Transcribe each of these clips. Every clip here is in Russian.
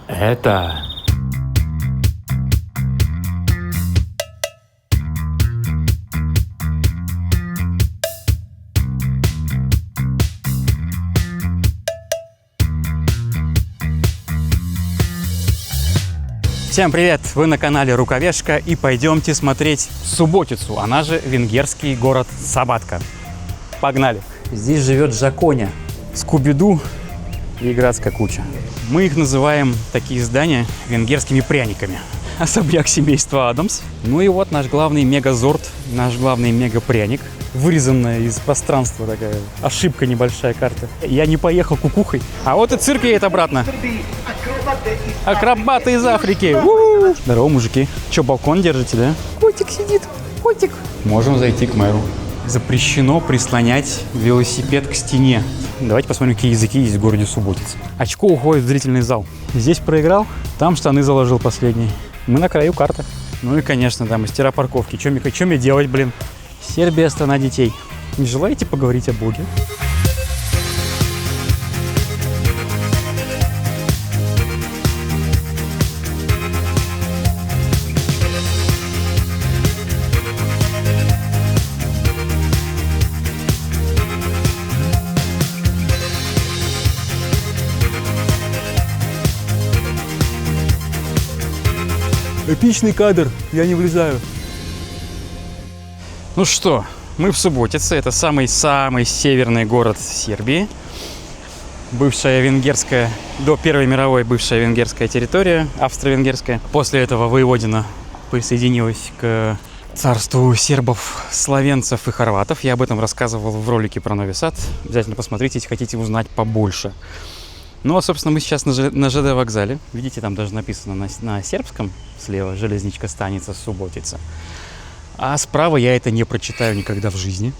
Это... Всем привет! Вы на канале Рукавешка и пойдемте смотреть Суботицу, она же венгерский город Сабатка. Погнали! Здесь живет Жаконя, Скуби-Ду и Градская куча. Мы их называем, такие здания, венгерскими пряниками. Особняк семейства Адамс. Ну и вот наш главный мегазорд, наш главный мегапряник. Вырезанная из пространства такая ошибка, небольшая карта. Я не поехал кукухой. А вот и цирк едет обратно. Акробаты из Африки. У-у-у. Здорово, мужики. Че, балкон держите, да? Котик сидит, котик. Можем зайти к мэру. Запрещено прислонять велосипед к стене. Давайте посмотрим, какие языки есть в городе Суботица. Очко уходит в зрительный зал. Здесь проиграл, там штаны заложил последний. Мы на краю карты. Ну и, конечно, да, мастера парковки. Че мне делать, блин? Сербия – страна детей. Не желаете поговорить о Боге? Эпичный кадр, я не влезаю. Ну что, мы в Суботице, это самый-самый северный город Сербии. Бывшая венгерская, до Первой мировой бывшая венгерская территория, австро-венгерская. После этого Воеводина присоединилась к царству сербов, словенцев и хорватов. Я об этом рассказывал в ролике про Нови Сад. Обязательно посмотрите, если хотите узнать побольше. Ну, а, собственно, мы сейчас на ЖД вокзале. Видите, там даже написано на сербском слева «Железничка станица Суботица». А справа я это не прочитаю никогда в жизни.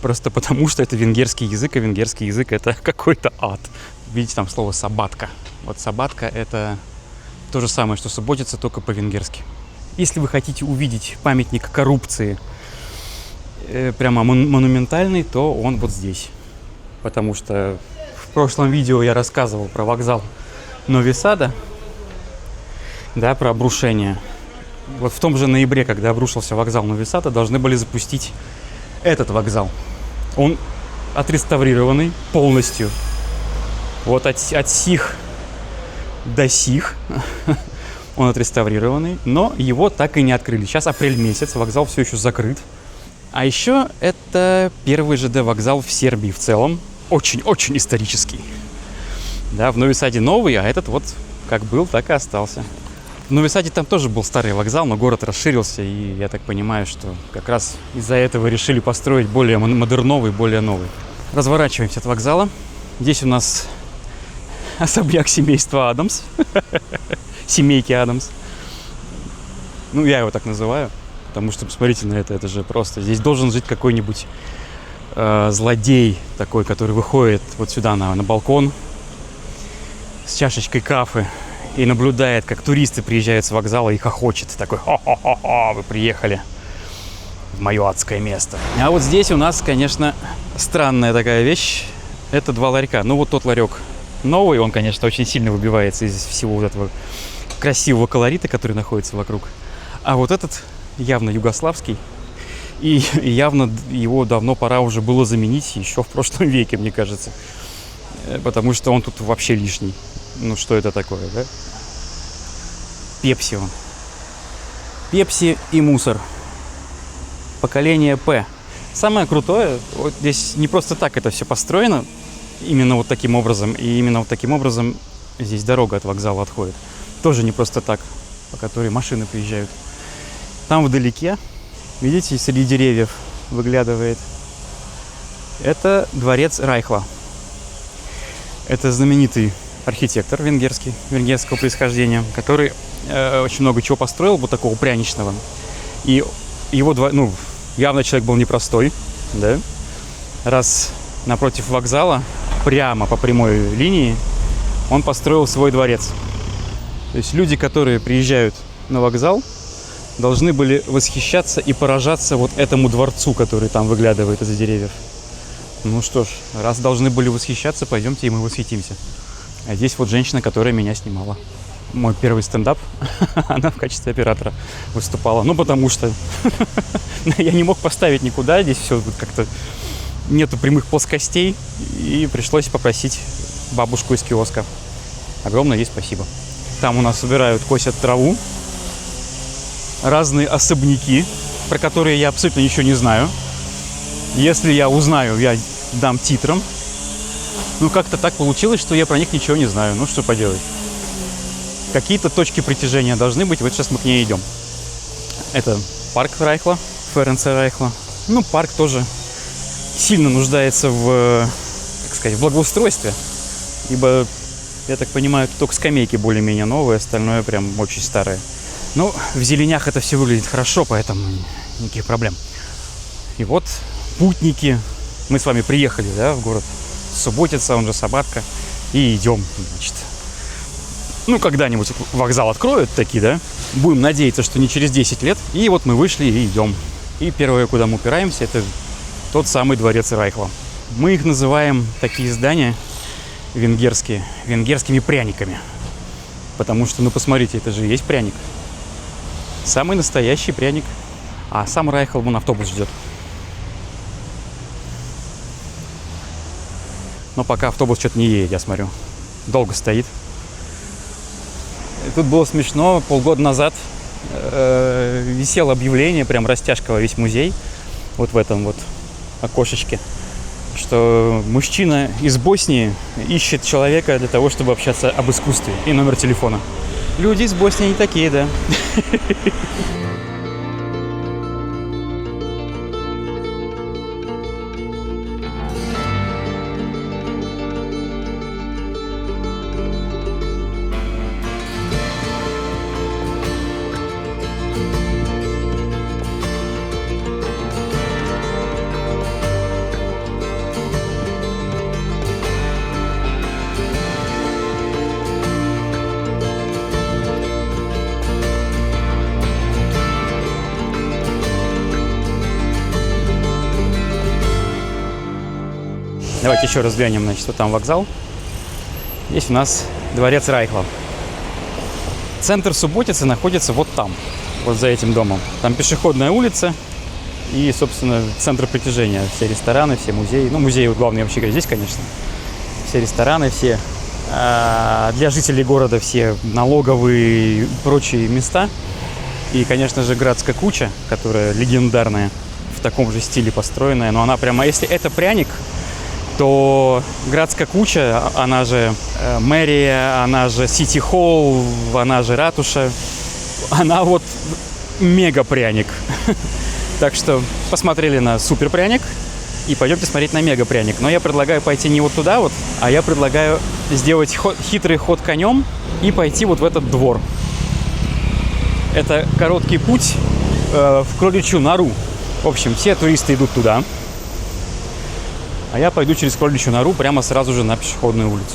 Просто потому, что это венгерский язык, а венгерский язык – это какой-то ад. Видите, там слово «сабатка». Вот «сабатка» – это то же самое, что «Суботица», только по-венгерски. Если вы хотите увидеть памятник коррупции, прямо монументальный, то он вот здесь. Потому что в прошлом видео я рассказывал про вокзал Нови Сада, да, про обрушение. Вот в том же ноябре, когда обрушился вокзал Нови Сада, должны были запустить этот вокзал. Он отреставрированный полностью. Вот от сих до сих он отреставрированный, но его так и не открыли. Сейчас апрель месяц, вокзал все еще закрыт. А еще это первый ЖД вокзал в Сербии в целом. Очень-очень исторический. Да, в Нови Саде новый, а этот вот как был, так и остался. В Нови Саде там тоже был старый вокзал, но город расширился, и я так понимаю, что как раз из-за этого решили построить более модерновый, более новый. Разворачиваемся от вокзала. Здесь у нас особняк семейства Адамс. Семейки Адамс. Ну, я его так называю, потому что, посмотрите на это же просто. Здесь должен жить какой-нибудь злодей такой, который выходит вот сюда на балкон с чашечкой кафе и наблюдает, как туристы приезжают с вокзала и хохочет. Такой: хо-хо-хо-хо, вы приехали в мое адское место. А вот здесь у нас, конечно, странная такая вещь. Это два ларька. Ну вот тот ларек новый, он, конечно, очень сильно выбивается из всего вот этого красивого колорита, который находится вокруг. А вот этот явно югославский. И явно его давно пора уже было заменить, еще в прошлом веке, мне кажется. Потому что он тут вообще лишний. Ну, что это такое, да? Пепси он. Пепси и мусор. Поколение П. Самое крутое, вот здесь не просто так это все построено, именно вот таким образом. И именно вот таким образом здесь дорога от вокзала отходит. Тоже не просто так, по которой машины приезжают. Там вдалеке, видите, среди деревьев выглядывает. Это дворец Райхла. Это знаменитый архитектор венгерского происхождения, который очень много чего построил, вот такого пряничного. И его, явно человек был непростой, да? Раз напротив вокзала, прямо по прямой линии, он построил свой дворец. То есть люди, которые приезжают на вокзал, должны были восхищаться и поражаться вот этому дворцу, который там выглядывает из-за деревьев. Ну что ж, раз должны были восхищаться, пойдемте и мы восхитимся. А здесь вот женщина, которая меня снимала. Мой первый стендап, она в качестве оператора выступала. Ну, потому что я не мог поставить никуда, здесь все как-то нету прямых плоскостей, и пришлось попросить бабушку из киоска. Огромное ей спасибо. Там у нас собирают, косят траву, разные особняки, про которые я абсолютно ничего не знаю. Если я узнаю, я дам титрам. Ну, как-то так получилось, что я про них ничего не знаю. Ну, что поделать. Какие-то точки притяжения должны быть. Вот сейчас мы к ней идем. Это парк Райхла, Ференца Райхла. Ну, парк тоже сильно нуждается в, так сказать, в благоустройстве. Ибо, я так понимаю, только скамейки более-менее новые, остальное прям очень старое. Ну, в зеленях это все выглядит хорошо, поэтому никаких проблем. И вот путники. Мы с вами приехали, да, в город Субботица, он же Сабатка. И идем, значит. Ну, когда-нибудь вокзал откроют такие, да? Будем надеяться, что не через 10 лет. И вот мы вышли и идем. И первое, куда мы упираемся, это тот самый дворец Райхла. Мы их называем, такие здания венгерские, венгерскими пряниками. Потому что, ну, посмотрите, это же и есть пряник. Самый настоящий пряник. А сам Райхл, вон автобус ждет. Но пока автобус что-то не едет, я смотрю. Долго стоит. Тут было смешно, полгода назад висело объявление, прям растяжка во весь музей, вот в этом вот окошечке, что мужчина из Боснии ищет человека для того, чтобы общаться об искусстве, и номер телефона. Люди из Боснии не такие, да. Давайте еще раз глянем, значит, вот там вокзал. Здесь у нас дворец Райхла. Центр Субботицы находится вот там, вот за этим домом. Там пешеходная улица и, собственно, центр притяжения. Все рестораны, все музеи. Ну, музеи вот главные вообще здесь, конечно. Все рестораны, все для жителей города все налоговые и прочие места. И, конечно же, Градская куча, которая легендарная, в таком же стиле построенная. Но она прямо, если это пряник, то Градская куча, она же мэрия, она же Сити-холл, она же ратуша, она вот мега-пряник. Так что посмотрели на супер-пряник и пойдемте смотреть на мега-пряник. Но я предлагаю пойти не вот туда вот, а я предлагаю сделать хитрый ход конем и пойти вот в этот двор. Это короткий путь в Кроличью нору. В общем, все туристы идут туда. А я пойду через Кроличью нору прямо сразу же на пешеходную улицу.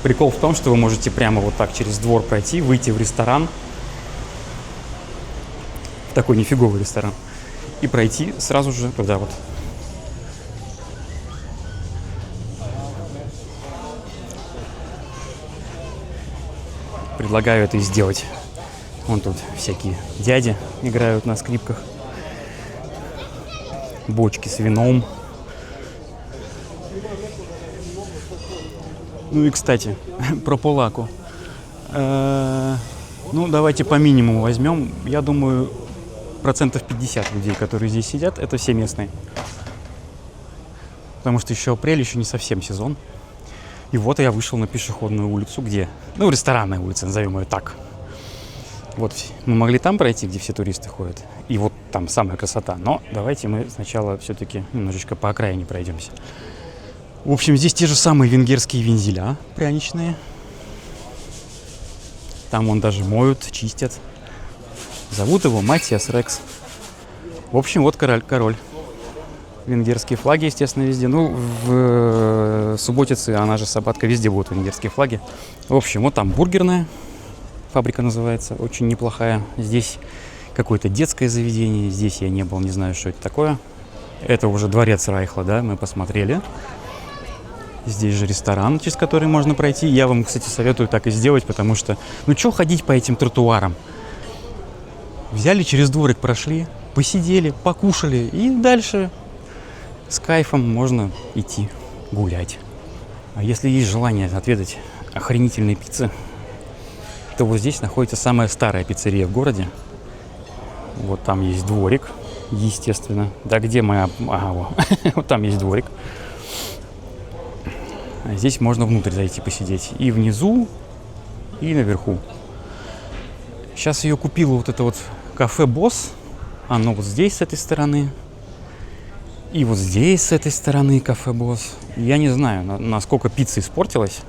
Прикол в том, что вы можете прямо вот так через двор пройти, выйти в ресторан. В такой нифиговый ресторан. И пройти сразу же туда вот. Предлагаю это и сделать. Вон тут всякие дяди играют на скрипках. Бочки с вином. Ну и, кстати, про Полаку. Ну, давайте по минимуму возьмем. Я думаю, 50% людей, которые здесь сидят, это все местные. Потому что еще апрель, еще не совсем сезон. И вот я вышел на пешеходную улицу, где... Ну, ресторанная улица, назовем ее так. Вот мы могли там пройти, где все туристы ходят. И вот там самая красота. Но давайте мы сначала все-таки немножечко по окраине пройдемся. В общем, здесь те же самые венгерские вензеля пряничные. Там вон даже моют, чистят. Зовут его Матиас Рекс. В общем, вот король. Венгерские флаги, естественно, везде. Ну, в Субботице, она же Сабатка, везде будут венгерские флаги. В общем, вот там бургерная. Фабрика называется, очень неплохая. Здесь какое-то детское заведение. Здесь я не был, не знаю, что это такое. Это уже дворец Райхла, да, мы посмотрели. Здесь же ресторан, через который можно пройти. Я вам, кстати, советую так и сделать, потому что, ну что ходить по этим тротуарам? Взяли через дворик, прошли, посидели, покушали, и дальше с кайфом можно идти гулять. А если есть желание отведать охренительной пиццы, то вот здесь находится самая старая пиццерия в городе. Вот там есть дворик, естественно. Да где моя... Ага, вот там есть дворик. А здесь можно внутрь зайти посидеть. И внизу, и наверху. Сейчас ее купила вот это вот кафе «Босс». Оно вот здесь с этой стороны. И вот здесь с этой стороны кафе «Босс». Я не знаю, насколько пицца испортилась.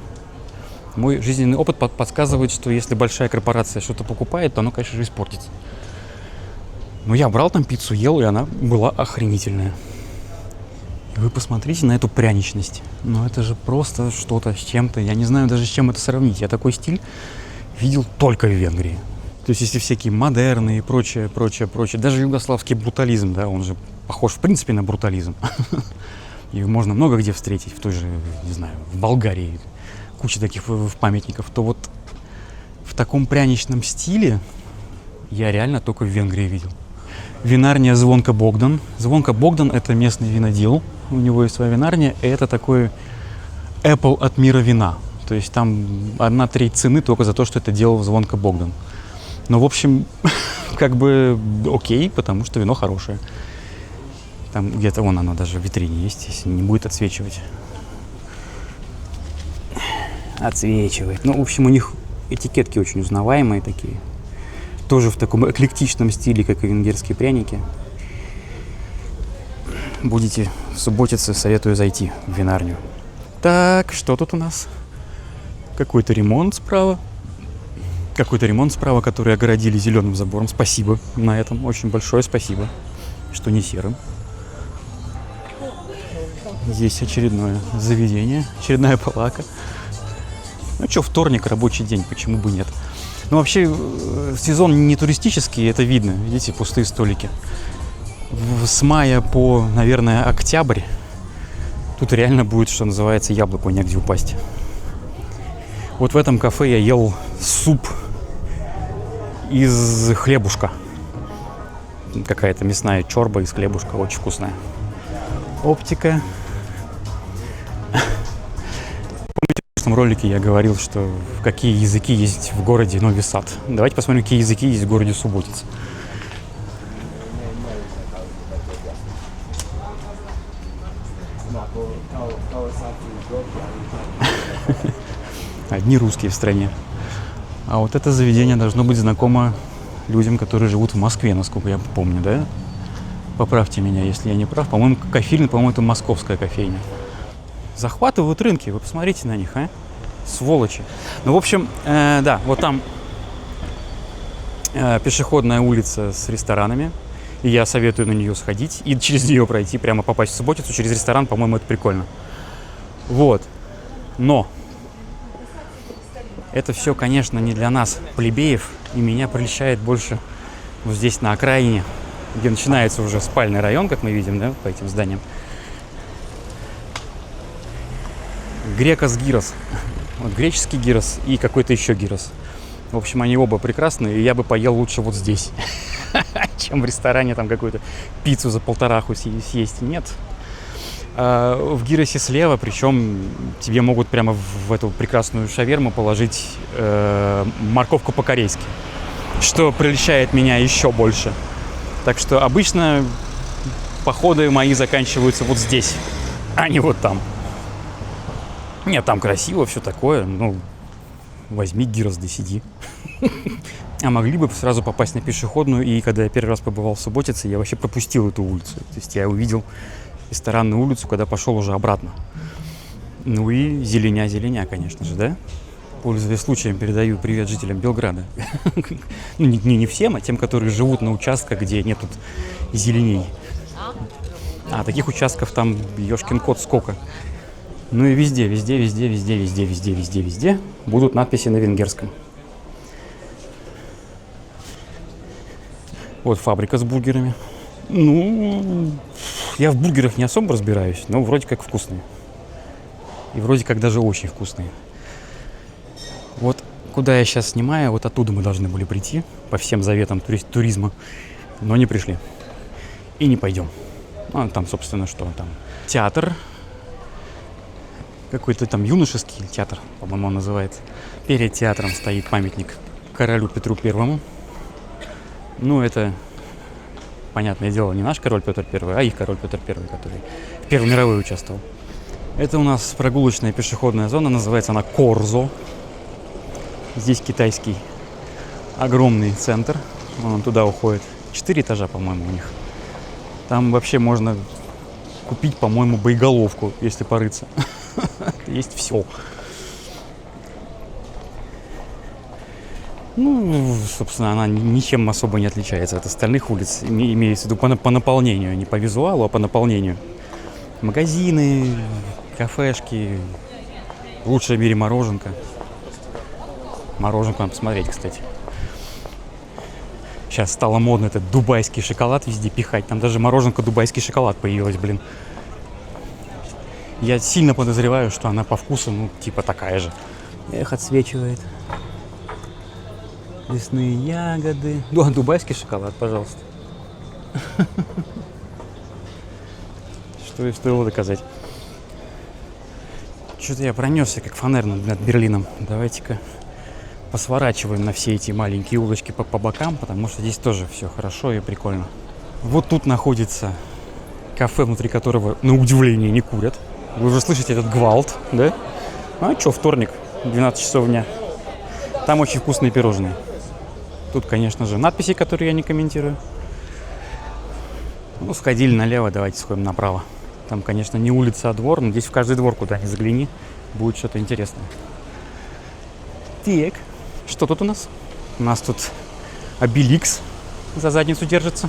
Мой жизненный опыт подсказывает, что если большая корпорация что-то покупает, то оно, конечно же, испортится. Но я брал там пиццу, ел, и она была охренительная. И вы посмотрите на эту пряничность. Ну это же просто что-то с чем-то. Я не знаю даже, с чем это сравнить. Я такой стиль видел только в Венгрии. То есть если всякие модерны и прочее. Даже югославский брутализм, да, он же похож в принципе на брутализм. И можно много где встретить, в той же, не знаю, в Болгарии. Куча таких памятников. То вот в таком пряничном стиле я реально только в Венгрии видел. Винарня Звонко Богдан. Звонко Богдан — это местный винодел. У него есть своя винарня. И это такой Apple от мира вина. То есть там 1/3 цены только за то, что это делал Звонко Богдан. Но, в общем, как бы окей, потому что вино хорошее. Там где-то вон оно даже в витрине есть, если не будет отсвечивать. Отсвечивает. Ну, в общем, у них этикетки очень узнаваемые такие. Тоже в таком эклектичном стиле, как и венгерские пряники. Будете в Субботице, советую зайти в винарню. Так, что тут у нас? Какой-то ремонт справа. Который огородили зеленым забором. Спасибо на этом. Очень большое спасибо, что не серым. Здесь очередное заведение. Очередная палака. Ну что, вторник, рабочий день, почему бы нет? Ну, вообще, сезон не туристический, это видно. Видите, пустые столики. С мая по, наверное, октябрь тут реально будет, что называется, яблоку негде упасть. Вот в этом кафе я ел суп из хлебушка. Какая-то мясная чорба из хлебушка, очень вкусная. Оптика. В прошлом ролике я говорил, что какие языки есть в городе Нови Сад. Давайте посмотрим, какие языки есть в городе Субботиц. Одни русские в стране. А вот это заведение должно быть знакомо людям, которые живут в Москве, насколько я помню, да? Поправьте меня, если я не прав. По-моему, кофейня, по-моему, это московская кофейня. Захватывают рынки, вы посмотрите на них, а? Сволочи. Ну, в общем, да, вот там пешеходная улица с ресторанами. И я советую на нее сходить и через нее пройти, прямо попасть в Субботицу через ресторан. По-моему, это прикольно. Вот. Но это все, конечно, не для нас, плебеев. И меня прельщает больше вот здесь, на окраине, где начинается уже спальный район, как мы видим, да, по этим зданиям. Грекос гирос. Вот греческий гирос и какой-то еще гирос. В общем, они оба прекрасные, и я бы поел лучше вот здесь, чем в ресторане там какую-то пиццу за полтораху съесть. Нет. В гиросе слева, причем тебе могут прямо в эту прекрасную шаверму положить морковку по-корейски, что прельщает меня еще больше. Так что обычно походы мои заканчиваются вот здесь, а не вот там. Нет, там красиво, все такое, ну, возьми гирос да сиди. А могли бы сразу попасть на пешеходную, и когда я первый раз побывал в Субботице, я вообще пропустил эту улицу. То есть я увидел ресторанную улицу, когда пошел уже обратно. Ну и зеленя, конечно же, да? Пользуясь случаем, передаю привет жителям Белграда. Ну, не всем, а тем, которые живут на участках, где нет тут зеленей. А таких участков там, ёшкин кот, сколько. Ну и везде будут надписи на венгерском. Вот фабрика с бургерами. Ну, Я в бургерах не особо разбираюсь, но вроде как вкусные. И вроде как даже очень вкусные. Вот куда я сейчас снимаю, вот оттуда мы должны были прийти, по всем заветам туризма, но не пришли. И не пойдем. Ну, там, собственно, что там? Театр. Какой-то там юношеский театр, по-моему, он называется. Перед театром стоит памятник королю Петру Первому. Ну, это, понятное дело, не наш король Петр Первый, а их король Петр Первый, который в Первой мировой участвовал. Это у нас прогулочная пешеходная зона, называется она Корзо. Здесь китайский огромный центр, он туда уходит. 4 этажа, по-моему, у них. Там вообще можно купить, по-моему, боеголовку, если порыться. Есть все. Ну, собственно, она ничем особо не отличается от остальных улиц. Имеется в виду по наполнению, не по визуалу, а по наполнению. Магазины, кафешки, лучшая в мире мороженка. Мороженку надо посмотреть, кстати. Сейчас стало модно этот дубайский шоколад везде пихать. Там даже мороженка дубайский шоколад появилась, блин. Я сильно подозреваю, что она по вкусу, ну, типа такая же. Эх, отсвечивает. Лесные ягоды. Дубайский шоколад, пожалуйста. Что и стоило доказать. Что-то я пронесся, как фонарь над Берлином. Давайте-ка посворачиваем на все эти маленькие улочки по бокам, потому что здесь тоже все хорошо и прикольно. Вот тут находится кафе, внутри которого, на удивление, не курят. Вы уже слышите этот гвалт, да? А что, вторник, 12 часов дня. Там очень вкусные пирожные. Тут, конечно же, надписи, которые я не комментирую. Ну, сходили налево, давайте сходим направо. Там, конечно, не улица, а двор, но здесь в каждый двор, куда ни загляни, будет что-то интересное. Так, что тут у нас? У нас тут Обеликс за задницу держится.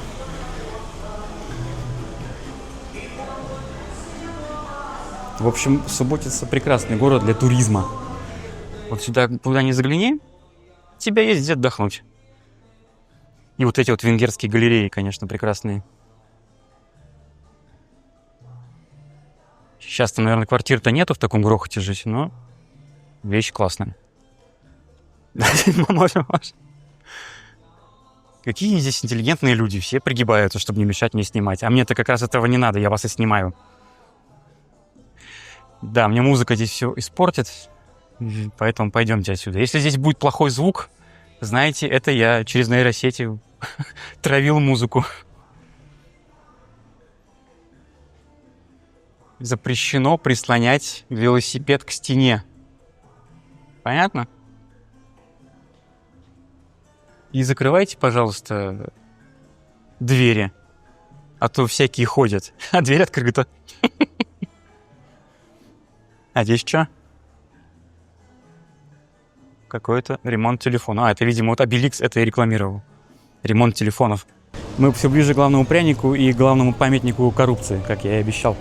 В общем, Субботица прекрасный город для туризма. Вот сюда, куда ни загляни, тебя есть где отдохнуть. И вот эти вот венгерские галереи, конечно, прекрасные. Сейчас там, наверное, квартир-то нету в таком грохоте жить, но вещь классная. Можно. Какие здесь интеллигентные люди, все пригибаются, чтобы не мешать мне снимать. А мне-то как раз этого не надо, я вас и снимаю. Да, мне музыка здесь все испортит, поэтому пойдемте отсюда. Если здесь будет плохой звук, знаете, это я через нейросети травил музыку. Запрещено прислонять велосипед к стене. Понятно? И закрывайте, пожалуйста, двери, а то всякие ходят. А дверь открыта. А здесь что? Какой-то ремонт телефона. А, это, видимо, вот Обеликс это и рекламировал. Ремонт телефонов. Мы все ближе к главному прянику и главному памятнику коррупции, как я и обещал.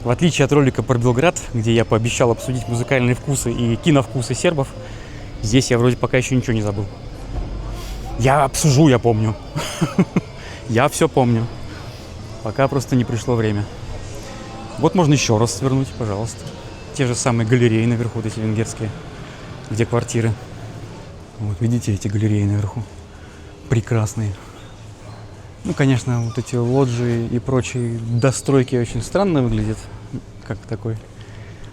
В отличие от ролика про Белград, где я пообещал обсудить музыкальные вкусы и киновкусы сербов, здесь я вроде пока еще ничего не забыл. Я обсужу, я помню. Я все помню. Пока просто не пришло время. Вот можно еще раз свернуть, пожалуйста. Те же самые галереи наверху, вот эти венгерские, где квартиры. Вот видите эти галереи наверху? Прекрасные. Ну, конечно, вот эти лоджии и прочие достройки очень странно выглядят. Как такой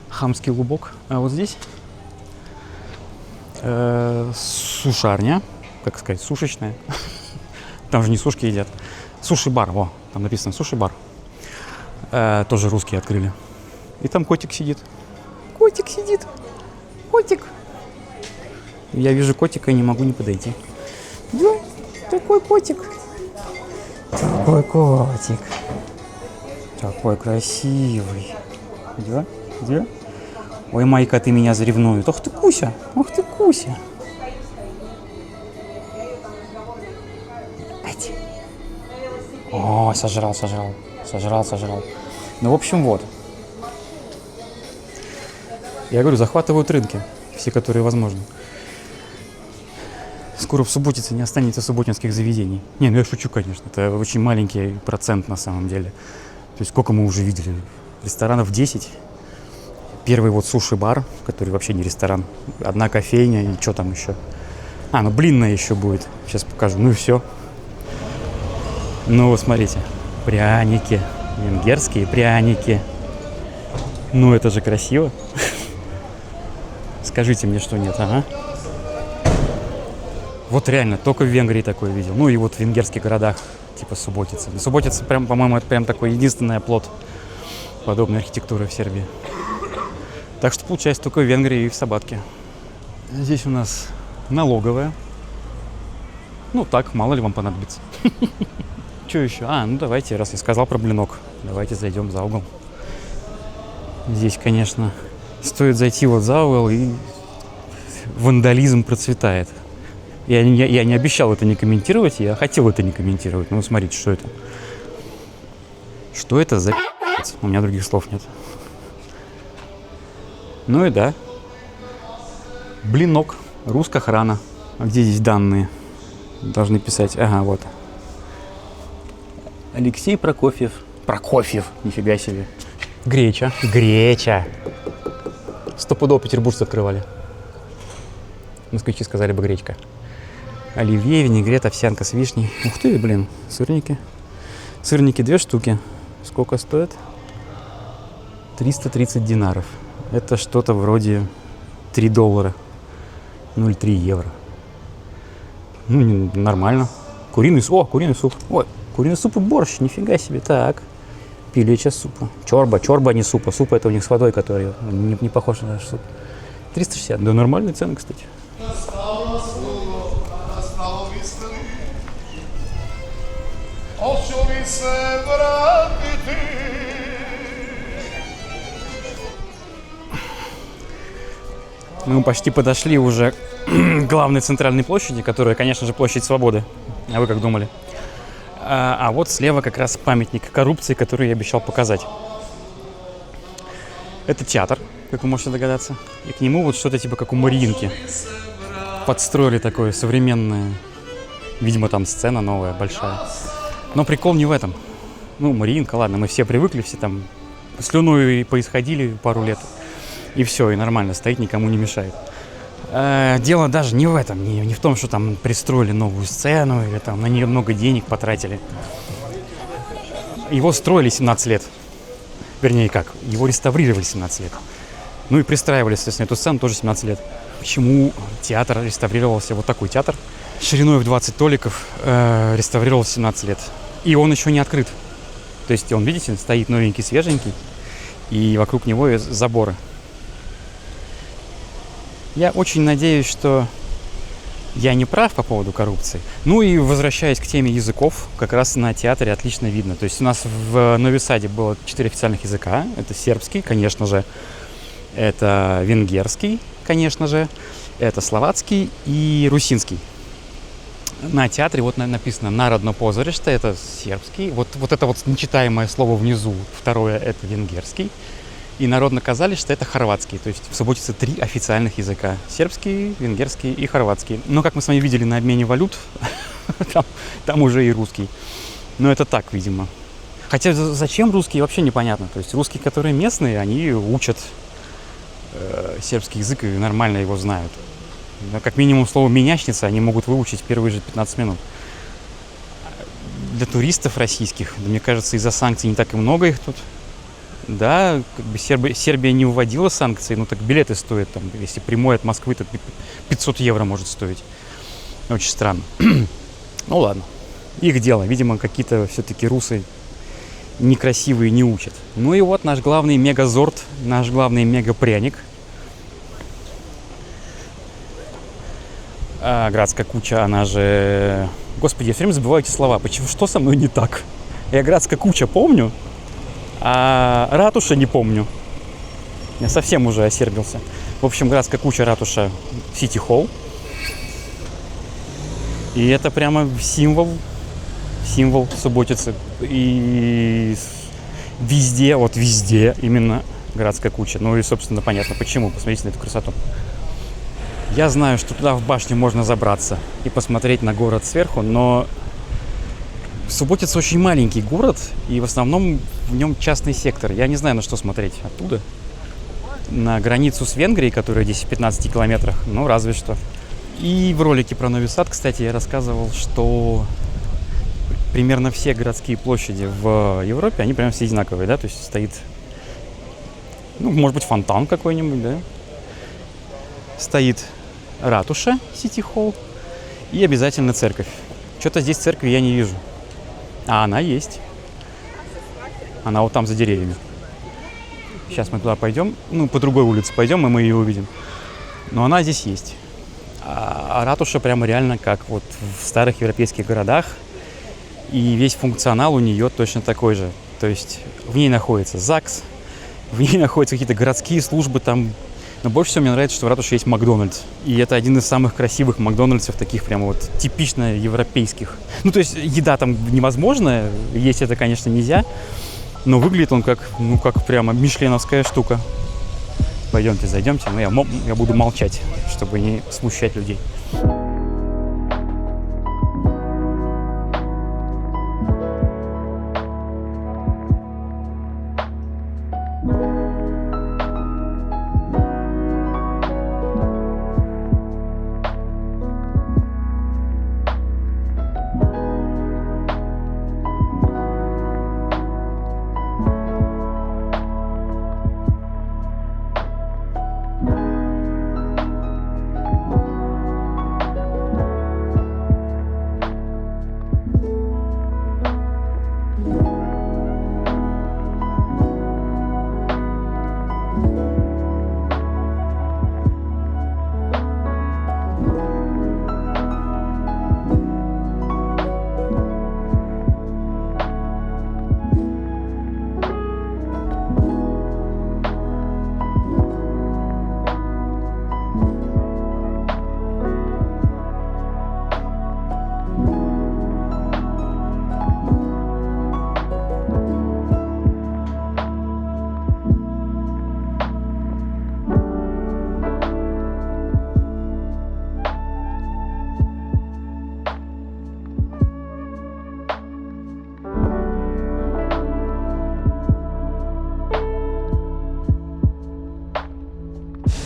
хамский лубок. А вот здесь сушарня. Как сказать, сушечная. Там же не сушки едят. Суши-бар, во, там написано суши-бар. Тоже русские открыли. И там котик сидит. Котик сидит. Котик. Я вижу котика и не могу не подойти. Да, такой котик. Такой котик. Такой красивый. Да? Да? Ой, Майка, ты меня заревнует. Ах ты, Куся. Ах ты, Куся. О, сожрал. Ну, в общем, вот. Я говорю, захватывают рынки. Все, которые возможны. Скоро в Субботице не останется субботинских заведений. Не, ну я шучу, конечно. Это очень маленький процент на самом деле. То есть сколько мы уже видели? Ресторанов 10. Первый вот суши-бар, который вообще не ресторан. Одна кофейня и что там еще? Ну блинная еще будет. Сейчас покажу. Ну и все. Ну вот смотрите. Пряники. Венгерские пряники. Ну это же красиво. Скажите мне, что нет, ага. Вот реально, только в Венгрии такое видел. Ну и вот в венгерских городах, типа Субботица. Субботица, прям, по-моему, это прям такой единственный оплот подобной архитектуры в Сербии. Так что получается только в Венгрии и в Сабатке. Здесь у нас налоговая. Ну так, мало ли вам понадобится. Что еще? Ну давайте, раз я сказал про блинок, давайте зайдем за угол. Здесь, конечно, стоит зайти вот за угол, и вандализм процветает. Я не обещал это не комментировать, я хотел это не комментировать. Ну, смотрите, что это. Что это за... У меня других слов нет. Ну и да. Блинок. Русскохрана. А где здесь данные? Должны писать. Ага, вот. Алексей Прокофьев. Прокофьев. Нифига себе. Греча. Греча. Стопудово петербуржцы открывали. Москвичи сказали бы гречка. Оливье, винегрет, овсянка с вишней. Ух ты, блин, сырники. Сырники 2 штуки. Сколько стоит? 330 динаров. Это что-то вроде $3. Ну или 3 евро. Ну, нормально. Куриный суп. Куриный суп. Ой, куриный суп и борщ. Нифига себе. Так. Пилеча супа. Чорба. Чорба, не супа. Суп это у них с водой, который не похож на наш суп. 360. Да нормальные цены, кстати. Мы почти подошли уже к главной центральной площади, которая, конечно же, площадь Свободы. А вы как думали? А вот слева как раз памятник коррупции, который я обещал показать. Это театр, как вы можете догадаться. И к нему вот что-то типа как у Мариинки. Подстроили такое современное. Видимо, там сцена новая, большая. Но прикол не в этом. Ну, Мариинка, ладно, мы все привыкли, все там слюной поисходили пару лет. И все, и нормально стоит, никому не мешает. Дело даже не в этом, не в том, что там пристроили новую сцену или там на нее много денег потратили. Его строили 17 лет. Вернее, как, его реставрировали 17 лет. Ну и пристраивали, соответственно, эту сцену тоже 17 лет. Почему театр реставрировался, вот такой театр, шириной в 20 толиков, реставрировался 17 лет. И он еще не открыт. То есть он, видите, стоит новенький, свеженький, и вокруг него заборы. Я очень надеюсь, что я не прав по поводу коррупции. Ну и возвращаясь к теме языков, как раз на театре отлично видно. То есть у нас в Нови Саде было 4 официальных языка. Это сербский, конечно же. Это венгерский, конечно же. Это словацкий и русинский. На театре вот написано «Народно позорище», это сербский. Вот это вот нечитаемое слово внизу, второе – это венгерский. И народно казали, что это хорватский. То есть в Субботице 3 официальных языка. Сербский, венгерский и хорватский. Но, как мы с вами видели на обмене валют, там уже и русский. Но это так, видимо. Хотя зачем русские, вообще непонятно. То есть русские, которые местные, они учат сербский язык и нормально его знают. Но как минимум слово «менячница» они могут выучить в первые же 15 минут. Для туристов российских, да, мне кажется, из-за санкций не так и много их тут. Да, как бы Сербия не вводила санкции, ну так билеты стоят, там, если прямой от Москвы, то 500 евро может стоить. Очень странно. Ну ладно, их дело. Видимо, какие-то все-таки русы некрасивые не учат. Ну и вот наш главный мегазорт, наш главный мегапряник. Градская куча, она же... Господи, я все время забываю эти слова. Почему? Что со мной не так? Я Градская куча помню, а ратуша не помню. Я совсем уже осербился. В общем, Градская куча, ратуша, Сити-холл. И это прямо символ Субботицы. И везде, вот везде именно Градская куча. Ну и, собственно, понятно почему. Посмотрите на эту красоту. Я знаю, что туда в башню можно забраться и посмотреть на город сверху, но Суботица очень маленький город, и в основном в нем частный сектор. Я не знаю, на что смотреть оттуда. На границу с Венгрией, которая здесь в 15 километрах, ну, разве что. И в ролике про Нови Сад, кстати, я рассказывал, что примерно все городские площади в Европе, они прям все одинаковые, да, то есть стоит, ну, может быть, фонтан какой-нибудь, да, стоит ратуша, Сити-холл, и обязательно церковь. Что-то здесь церкви я не вижу. А она есть. Она вот там за деревьями. Сейчас мы туда пойдем, ну, по другой улице пойдем, и мы ее увидим. Но она здесь есть. А ратуша прямо реально как вот в старых европейских городах. И весь функционал у нее точно такой же. То есть в ней находится ЗАГС, в ней находятся какие-то городские службы там. Но больше всего мне нравится, что в ратуше есть Макдональдс. И это один из самых красивых Макдональдсов, таких прямо вот типично европейских. Ну, то есть еда там невозможная, есть это, конечно, нельзя. Но выглядит он как, ну, как прямо мишленовская штука. Пойдемте, зайдемте. Но я буду молчать, чтобы не смущать людей.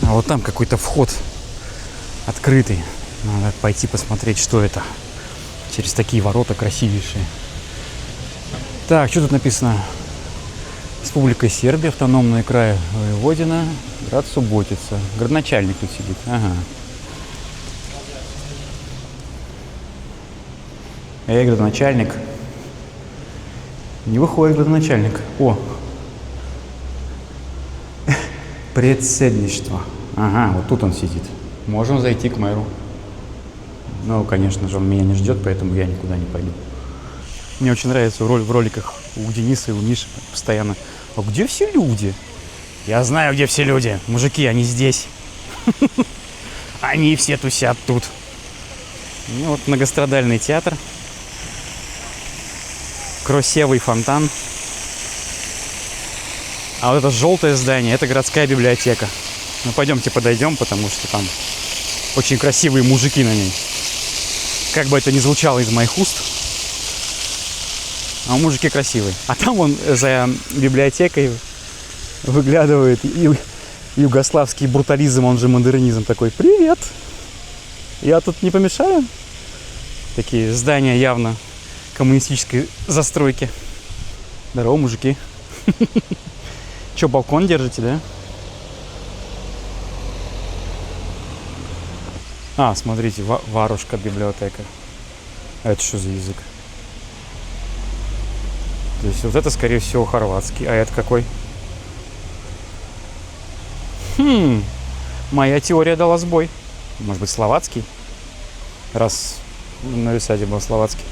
А вот там какой-то вход открытый. Надо пойти посмотреть, что это. Через такие ворота красивейшие. Так, что тут написано? Республика Сербия, автономный край Воеводина, град Суботица. Градоначальник тут сидит. Ага. Эй, градоначальник. Не выходит градоначальник. О! Председничество. Ага, вот тут он сидит. Можем зайти к мэру. Ну, конечно же, он меня не ждет, поэтому я никуда не пойду. Мне очень нравится в роликах у Дениса и у Миши постоянно. А где все люди? Я знаю, где все люди. Мужики, они здесь. Они все тусят тут. Ну, вот многострадальный театр. Красивый фонтан. А вот это желтое здание, это городская библиотека. Ну, пойдемте подойдем, потому что там очень красивые мужики на ней. Как бы это ни звучало из моих уст. А мужики красивые. А там вон за библиотекой выглядывает югославский брутализм, он же модернизм такой. Привет! Я тут не помешаю? Такие здания явно коммунистической застройки. Здорово, мужики. Че, балкон держите, да? А, смотрите, варушка библиотека. А это что за язык? То есть вот это, скорее всего, хорватский. А это какой? Моя теория дала сбой. Может быть, словацкий? Раз на Висаде был словацкий.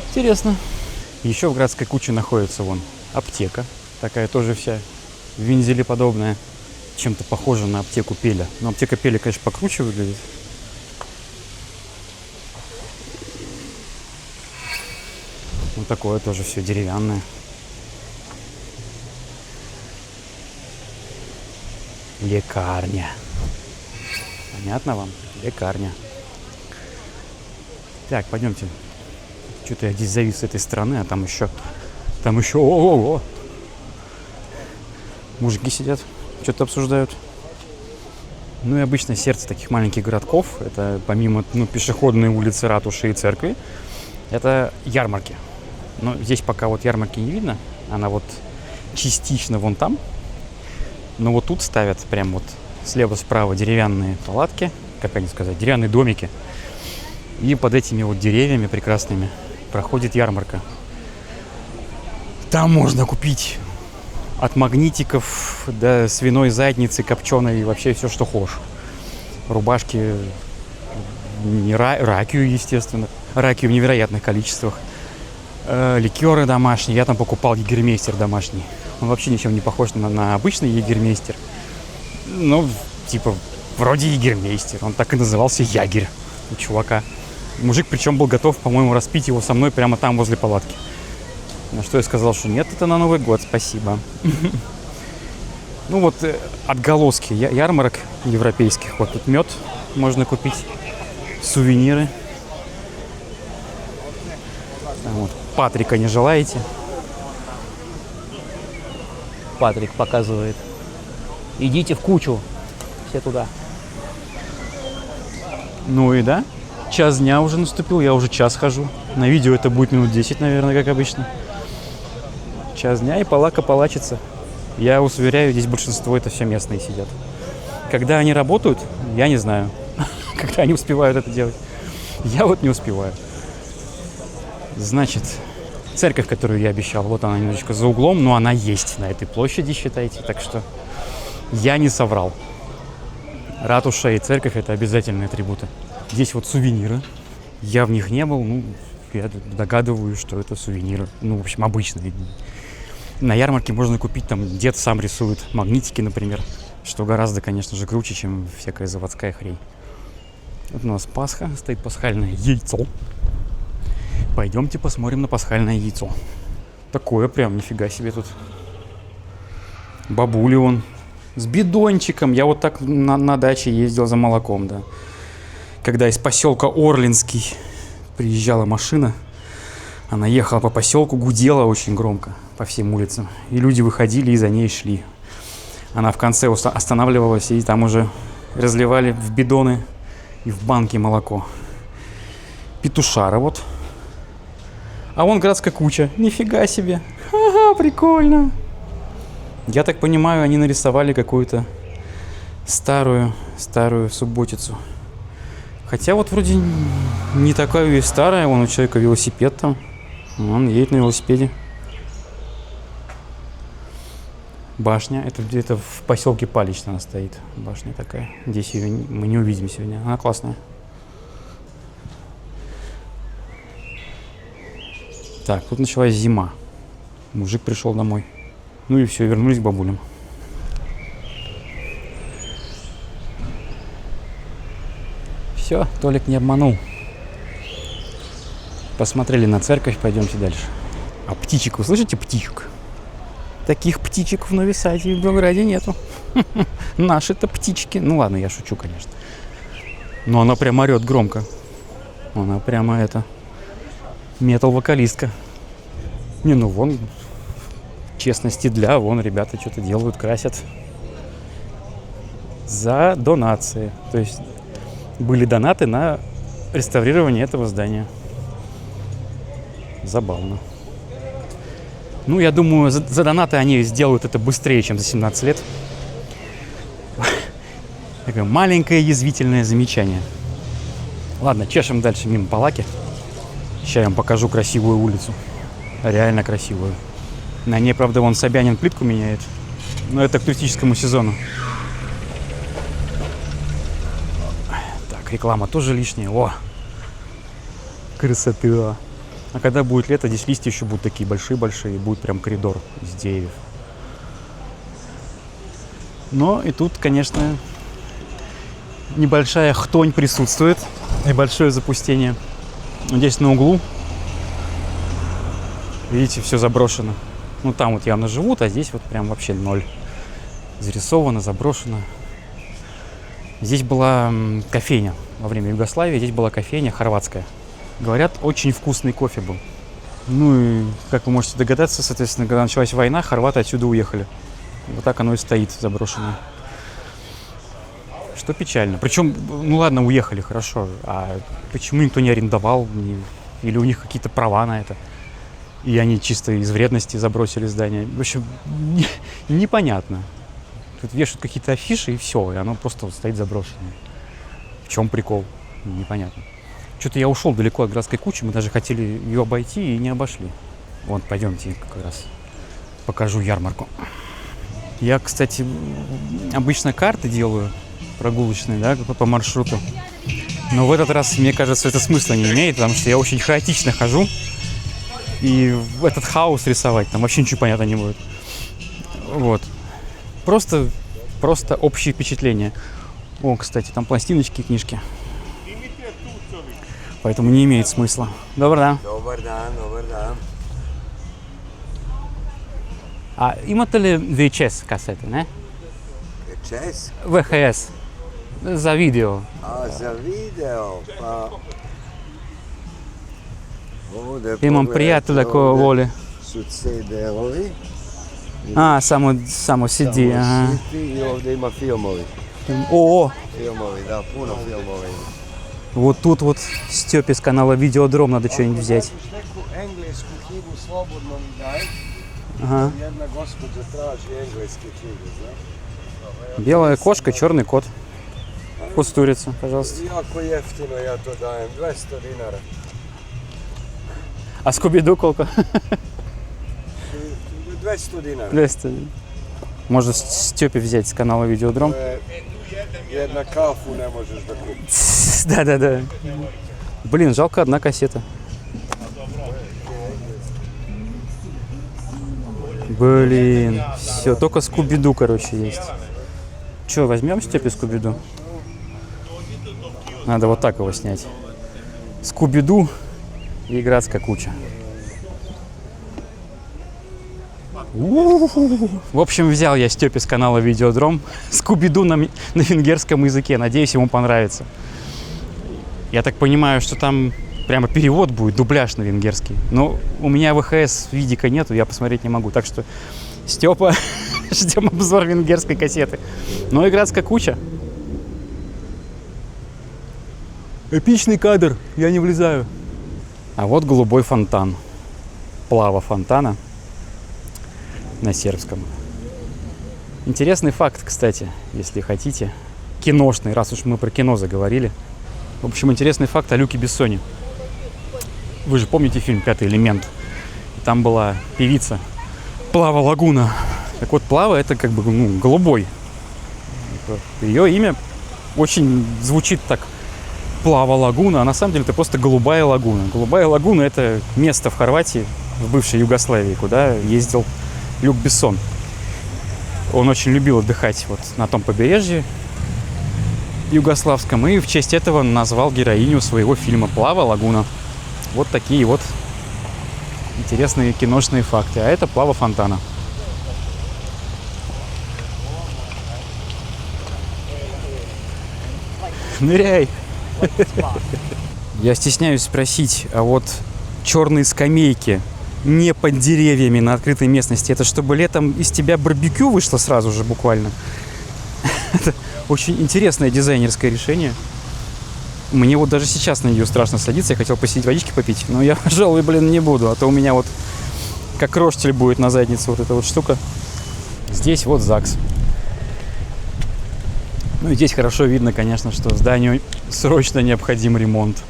Интересно. Еще в городской куче находится вон аптека. Такая тоже вся вензелеподобная. Чем-то похожа на аптеку Пеля. Но аптека Пеля, конечно, покруче выглядит. Вот такое тоже все деревянное. Лекарня. Понятно вам? Лекарня. Так, пойдемте. Что-то я здесь завис с этой стороны, а там еще, ого-го. Мужики сидят, что-то обсуждают. Ну и обычно сердце таких маленьких городков, это помимо пешеходной улицы, ратуши и церкви, это ярмарки. Но здесь пока вот ярмарки не видно, она вот частично вон там. Но вот тут ставят прям вот слева-справа деревянные палатки, как они сказать, деревянные домики. И под этими вот деревьями прекрасными проходит ярмарка. Там можно купить от магнитиков до свиной задницы, копченой и вообще все, что хочешь. Рубашки, ракию, естественно. Ракию в невероятных количествах. Ликеры домашние. Я там покупал егермейстер домашний. Он вообще ничем не похож на обычный егермейстер. Ну, типа, вроде егермейстер. Он так и назывался Ягерь у чувака. Мужик причем был готов, по-моему, распить его со мной прямо там, возле палатки. На что я сказал, что нет, это на Новый год, спасибо. Ну вот отголоски ярмарок европейских. Вот тут мед можно купить, сувениры. Вот. Патрика не желаете? Патрик показывает. Идите в кучу. Все туда. Ну и да. Час дня уже наступил, я уже час хожу. На видео это будет минут 10, наверное, как обычно. Час дня и палака палачится. Я вас уверяю, здесь большинство это все местные сидят. Когда они работают, я не знаю. Когда они успевают это делать. Я вот не успеваю. Значит, церковь, которую я обещал, вот она немножечко за углом, но она есть на этой площади, считайте. Так что я не соврал. Ратуша и церковь – это обязательные атрибуты. Здесь вот сувениры. Я в них не был, ну, я догадываюсь, что это сувениры. Ну, в общем, обычные. На ярмарке можно купить, там, дед сам рисует магнитики, например. Что гораздо, конечно же, круче, чем всякая заводская хрень. Вот у нас Пасха, стоит пасхальное яйцо. Пойдемте посмотрим на пасхальное яйцо. Такое прям, нифига себе тут. Бабули вон. С бидончиком. Я вот так на даче ездил за молоком, да. Когда из поселка Орлинский приезжала машина, она ехала по поселку, гудела очень громко по всем улицам. И люди выходили и за ней шли. Она в конце останавливалась, и там уже разливали в бидоны и в банки молоко. Петушара вот. А вон городская куча. Нифига себе. Ага, прикольно. Я так понимаю, они нарисовали какую-то старую субботицу. Хотя вот вроде не такая и старая. Вон у человека велосипед там. Он едет на велосипеде. Башня. Это в поселке Палич она стоит. Башня такая. Здесь ее мы не увидим сегодня. Она классная. Так, тут началась зима. Мужик пришел домой. Ну и все, вернулись к бабулям. Все, Толик не обманул. Посмотрели на церковь, пойдемте дальше. А птичек, вы слышите птичек? Таких птичек в Нови Саде и в Белграде нету. Наши-то птички. Ну ладно, я шучу, конечно. Но она прям орет громко. Она прямо метал-вокалистка. Не, ну вон, честности для, вон ребята что-то делают, красят. За донации. То есть были донаты на реставрирование этого здания. Забавно. Ну, я думаю, за донаты они сделают это быстрее, чем за 17 лет. Такое маленькое язвительное замечание. Ладно, чешем дальше мимо Палаки. Сейчас я вам покажу красивую улицу. Реально красивую. На ней, правда, вон Собянин плитку меняет. Но это к туристическому сезону. Так, реклама тоже лишняя. О! Красота! А когда будет лето, здесь листья еще будут такие большие-большие. Будет прям коридор из деревьев. Но и тут, конечно, небольшая хтонь присутствует. Небольшое запустение. Здесь на углу, видите, все заброшено. Ну, там вот явно живут, а здесь вот прям вообще ноль. Зарисовано, заброшено. Здесь была кофейня во время Югославии. Здесь была кофейня хорватская. Говорят, очень вкусный кофе был. Ну и, как вы можете догадаться, соответственно, когда началась война, хорваты отсюда уехали. Вот так оно и стоит заброшенное. Что печально. Причем, ну ладно, уехали, хорошо. А почему никто не арендовал? Или у них какие-то права на это? И они чисто из вредности забросили здание. В общем, непонятно. Тут вешают какие-то афиши и все, и оно просто вот стоит заброшенное. В чем прикол? Непонятно. Что-то я ушел далеко от городской кучи, мы даже хотели ее обойти и не обошли. Вот, пойдемте как раз покажу ярмарку. Я, кстати, обычно карты делаю прогулочные, да, по маршруту. Но в этот раз, мне кажется, это смысла не имеет, потому что я очень хаотично хожу. И этот хаос рисовать, там вообще ничего понятно не будет. Вот. Просто общее впечатление. О, кстати, там пластиночки, книжки. Поэтому не имеет смысла. Добрый день. Добър дан. А имате ли VHS касети, не? VHS? VHS. За видео. А, за видео? Pa... Ovdje Imam pogledajte, prijatelja koji ovdje voli. su CD-ovi. А, само CD, ага. CD i ovdje ima filmovi. О, Filmovi, da, puno filmova ima. вот тут вот Степе с канала Видеодром надо что-нибудь взять. Ako neku englesku knjigu slobodno mi daj, Ага. jedna gospođa traži engleske knjige, znaš? Белая кошка, черный кот. Кустурица, пожалуйста. Jako jeftino ja to dajem, 200 dinara. А Скуби-Ду колко? 200 dinara. 200. Можно Степе взять с канала Видеодром. Jedna kafu ne možeš da kupiš. Да. Блин, жалко одна кассета. Блин, все, только Скуби-Ду, короче, есть. Че, возьмем Степе Скуби-Ду? Надо вот так его снять. Скуби-Ду и городская куча. В общем, взял я Степе с канала Видеодром Скуби-Ду на венгерском языке. Надеюсь, ему понравится. Я так понимаю, что там прямо перевод будет, дубляж на венгерский. Но у меня ВХС видика нету, я посмотреть не могу. Так что, Степа, ждем обзор венгерской кассеты. Ну и городская куча. Эпичный кадр, я не влезаю. А вот голубой фонтан. Плава фонтана на сербском. Интересный факт, кстати, если хотите. Киношный, раз уж мы про кино заговорили. В общем, интересный факт о Люке Бессоне. Вы же помните фильм «Пятый элемент»? Там была певица Плава Лагуна. Так вот, Плава — это как бы голубой. Ее имя очень звучит так: Плава Лагуна, а на самом деле это просто Голубая Лагуна. Голубая Лагуна — это место в Хорватии, в бывшей Югославии, куда ездил Люк Бессон. Он очень любил отдыхать вот на том побережье югославском, и в честь этого назвал героиню своего фильма «Плава Лагуна». Вот такие вот интересные киношные факты. А это Плава фонтана. Ныряй! Я стесняюсь спросить, а вот черные скамейки не под деревьями на открытой местности, это чтобы летом из тебя барбекю вышло сразу же буквально? Это очень интересное дизайнерское решение. Мне вот даже сейчас на нее страшно садиться. Я хотел посидеть, водички попить, но я, пожалуй, не буду. А то у меня вот как роштель будет на заднице вот эта вот штука. Здесь вот ЗАГС. Ну и здесь хорошо видно, конечно, что зданию срочно необходим ремонт.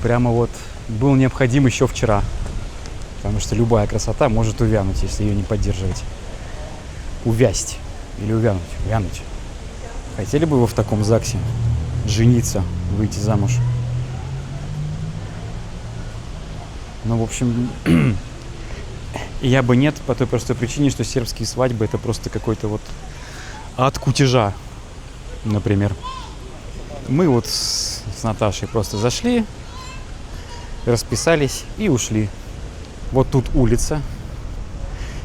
Прямо вот был необходим еще вчера. Потому что любая красота может увянуть, если ее не поддерживать. Увясть. Или увянуть. Увянуть. Хотели бы вы в таком ЗАГСе жениться, выйти замуж? Ну, в общем, я бы нет, по той простой причине, что сербские свадьбы — это просто какой-то вот ад кутежа, например. Мы вот с Наташей просто зашли, расписались и ушли. Вот тут улица.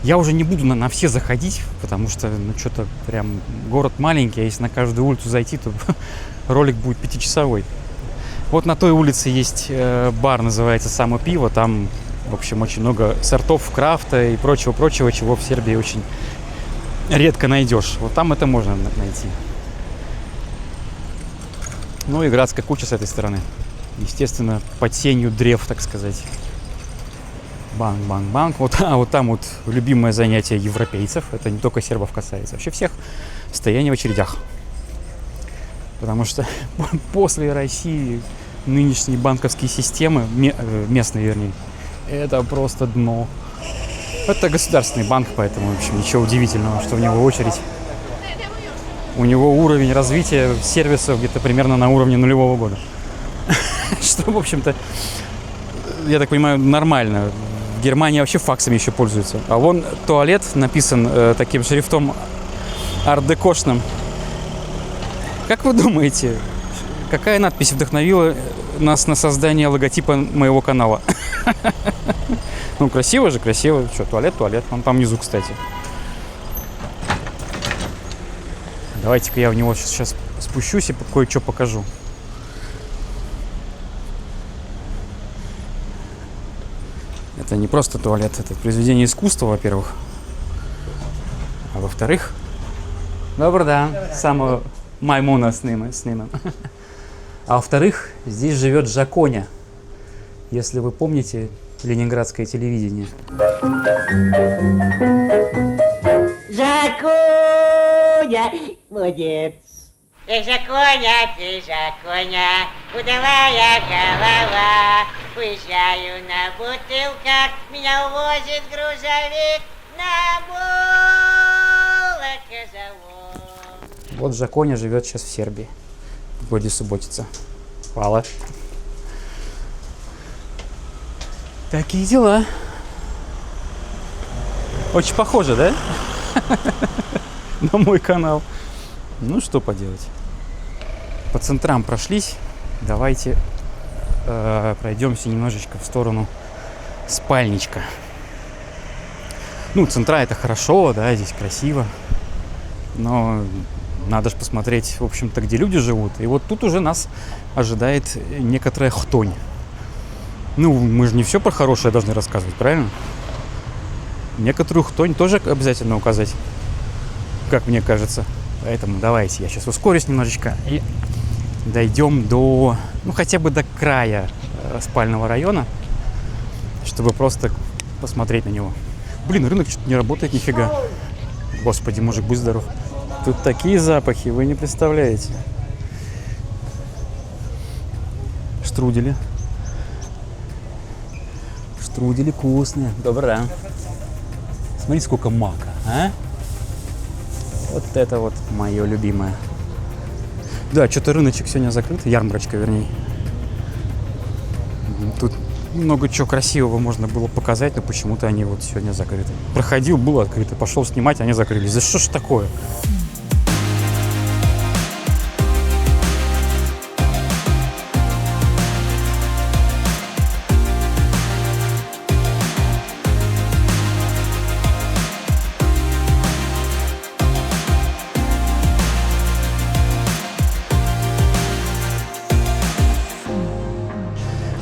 Я уже не буду на все заходить, потому что, что-то прям город маленький, а если на каждую улицу зайти, то ролик будет 5-часовой. Вот на той улице есть бар, называется «Само пиво». Там, в общем, очень много сортов крафта и прочего-прочего, чего в Сербии очень редко найдешь. Вот там это можно найти. Ну и Градская куча с этой стороны. Естественно, под сенью древ, так сказать. Банк. Вот там вот любимое занятие европейцев. Это не только сербов касается. Вообще всех стояние в очередях. Потому что после России нынешние банковские системы, местные вернее, это просто дно. Это государственный банк, поэтому, в общем, ничего удивительного, что в него очередь. У него уровень развития сервисов где-то примерно на уровне нулевого года. Что, в общем-то, я так понимаю, нормально. В Германии вообще факсами еще пользуются. А вон туалет написан таким шрифтом арт-декошным. Как вы думаете, какая надпись вдохновила нас на создание логотипа моего канала? Ну, красиво же, красиво. Что, туалет. Он там внизу, кстати. Давайте-ка я в него сейчас спущусь и кое-что покажу. Это не просто туалет, это произведение искусства, во-первых. А во-вторых... Добрый день. Самого маймуна снимем. А во-вторых, здесь живет Жаконя. Если вы помните ленинградское телевидение. Жаконя! Молодец! Ты Жаконя, удалая голова. Уезжаю на бутылках, меня увозит грузовик на молокозавод. Вот Жаконя живет сейчас в Сербии, в городе Суботица. Хвала. Такие дела. Очень похоже, да? На мой канал. Ну, что поделать. По центрам прошлись. Давайте пройдемся немножечко в сторону спальничка. Ну, центра это хорошо, да, здесь красиво. Но надо же посмотреть, в общем-то, где люди живут. И вот тут уже нас ожидает некоторая хтонь. Ну, мы же не все про хорошее должны рассказывать, правильно? Некоторую хтонь тоже обязательно указать, как мне кажется. Поэтому давайте я сейчас ускорюсь немножечко и дойдем до, ну, хотя бы до края спального района, чтобы просто посмотреть на него. Блин, рынок что-то не работает нифига. Господи, мужик, будь здоров. Тут такие запахи, вы не представляете. Штрудели. Штрудели вкусные. Добра. Смотри, сколько мака, а? Вот это вот мое любимое. Да, что-то рыночек сегодня закрыт, ярмарочка, вернее. Тут много чего красивого можно было показать, но почему-то они вот сегодня закрыты. Проходил, было открыто, пошел снимать, они закрылись. Да что ж такое?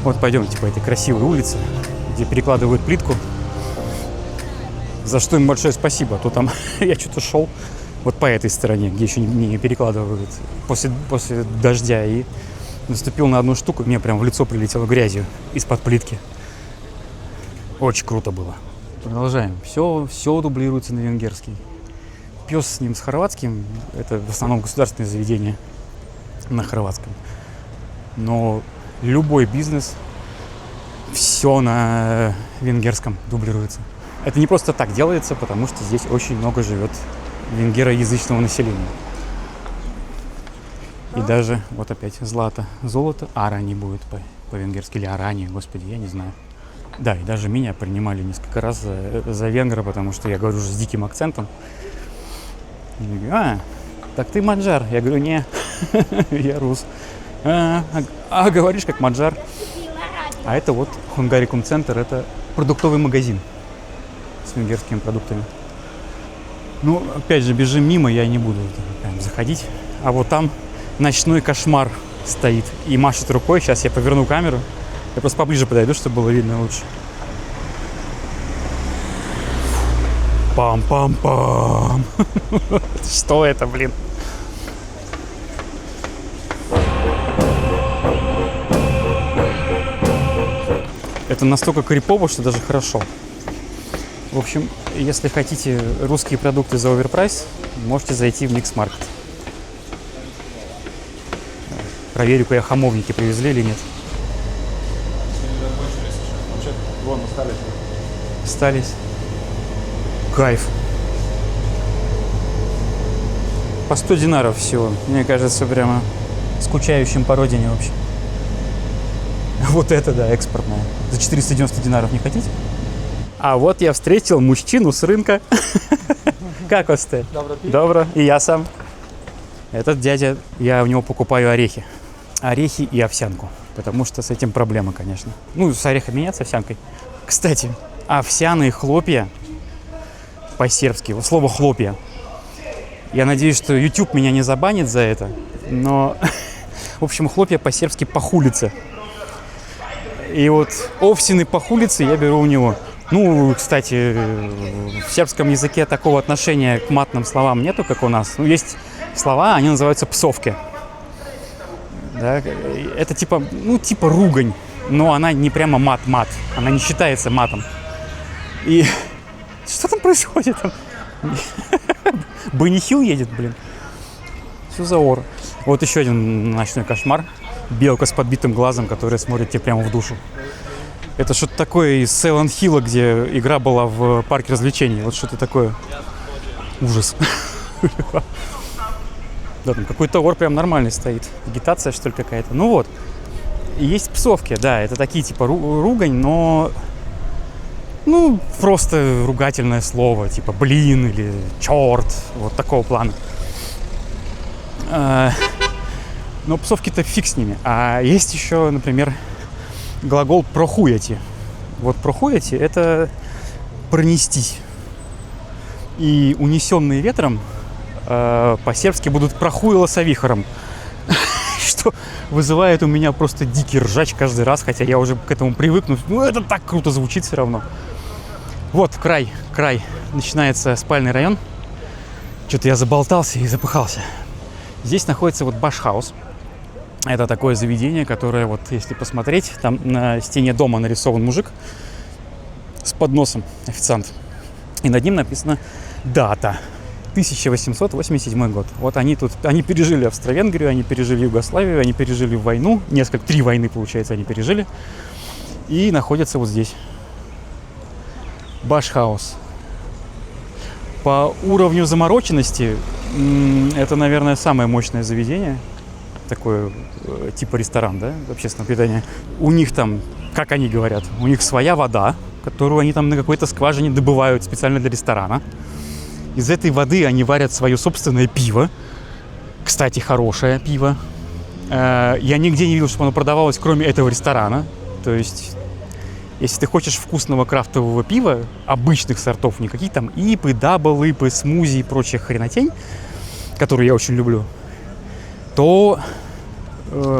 Вот пойдемте по этой красивой улице, где перекладывают плитку. За что им большое спасибо. А то там я что-то шел вот по этой стороне, где еще не перекладывают после дождя. И наступил на одну штуку, мне прям в лицо прилетело грязью из-под плитки. Очень круто было. Продолжаем. Все дублируется на венгерский. Пес с ним с хорватским. Это в основном государственное заведение на хорватском. Но любой бизнес, все на венгерском дублируется. Это не просто так делается, потому что здесь очень много живет венгероязычного населения. И даже, вот опять, золото, арани будет по-венгерски, или арани, господи, я не знаю. Да, и даже меня принимали несколько раз за венгра, потому что я говорю уже с диким акцентом. И говорю, так ты маджар. Я говорю, не, я рус. Говоришь как маджар. А это вот Хунгарикум центр, это продуктовый магазин с венгерскими продуктами. Ну, опять же, бежим мимо, я не буду прям заходить. А вот там ночной кошмар стоит и машет рукой. Сейчас я поверну камеру. Я просто поближе подойду, чтобы было видно лучше. Пам-пам-пам. Что это, блин? Это настолько крипово, что даже хорошо. В общем, если хотите русские продукты за оверпрайс, можете зайти в Микс-маркет. Проверю-ка я, хамовники привезли или нет. Вон, остались. Остались. Кайф. По 100 динаров всего. Мне кажется, прямо скучающим по родине вообще. Вот это, да, экспортное. За 490 динаров не хотите? А вот я встретил мужчину с рынка. Как вас ты? Добро. И я сам. Этот дядя, я у него покупаю орехи. Орехи и овсянку. Потому что с этим проблема, конечно. Ну, с орехами нет, с овсянкой. Кстати, овсяные хлопья по-сербски. Вот слово хлопья. Я надеюсь, что YouTube меня не забанит за это. Но, в общем, хлопья по-сербски пахулица. И вот овсяный пахулицы я беру у него. Ну, кстати, в сербском языке такого отношения к матным словам нету, как у нас. Ну, есть слова, они называются псовки. Да? Это типа, ну, типа ругань, но она не прямо мат-мат. Она не считается матом. И что там происходит? Бенни Хилл едет, блин. Что за ор? Вот еще один ночной кошмар. Белка с подбитым глазом, которая смотрит тебе прямо в душу. Это что-то такое из Silent Hill, где игра была в парке развлечений. Вот что-то такое. Ужас. Да, там какой-то ор прям нормальный стоит. Агитация, что ли, какая-то. Ну вот. И есть псовки, да. Это такие типа ругань, но... Ну, просто ругательное слово. Типа блин или черт. Вот такого плана. Но псовки-то фиг с ними. А есть еще, например, глагол прохуяти. Вот прохуяти — это пронестись. И унесенные ветром по-сербски будут прохуило со вихором. Что вызывает у меня просто дикий ржач каждый раз, хотя я уже к этому привыкну. Ну, это так круто звучит все равно. Вот край. Начинается спальный район. Что-то я заболтался и запыхался. Здесь находится вот Башхаус. Это такое заведение, которое, вот если посмотреть, там на стене дома нарисован мужик с подносом, официант. И над ним написано дата. 1887 год. Вот они пережили Австро-Венгрию, они пережили Югославию, они пережили войну. 3 войны, получается, они пережили. И находятся вот здесь. Башхаус. По уровню замороченности это, наверное, самое мощное заведение. Такое типа ресторан, да, общественного питания. У них там, как они говорят, у них своя вода, которую они там на какой-то скважине добывают специально для ресторана. Из этой воды они варят свое собственное пиво. Кстати, хорошее пиво. Я нигде не видел, чтобы оно продавалось, кроме этого ресторана. То есть, если ты хочешь вкусного крафтового пива, обычных сортов, никаких там ипы, дабл-ипы, смузи и прочая хренотень, которую я очень люблю, то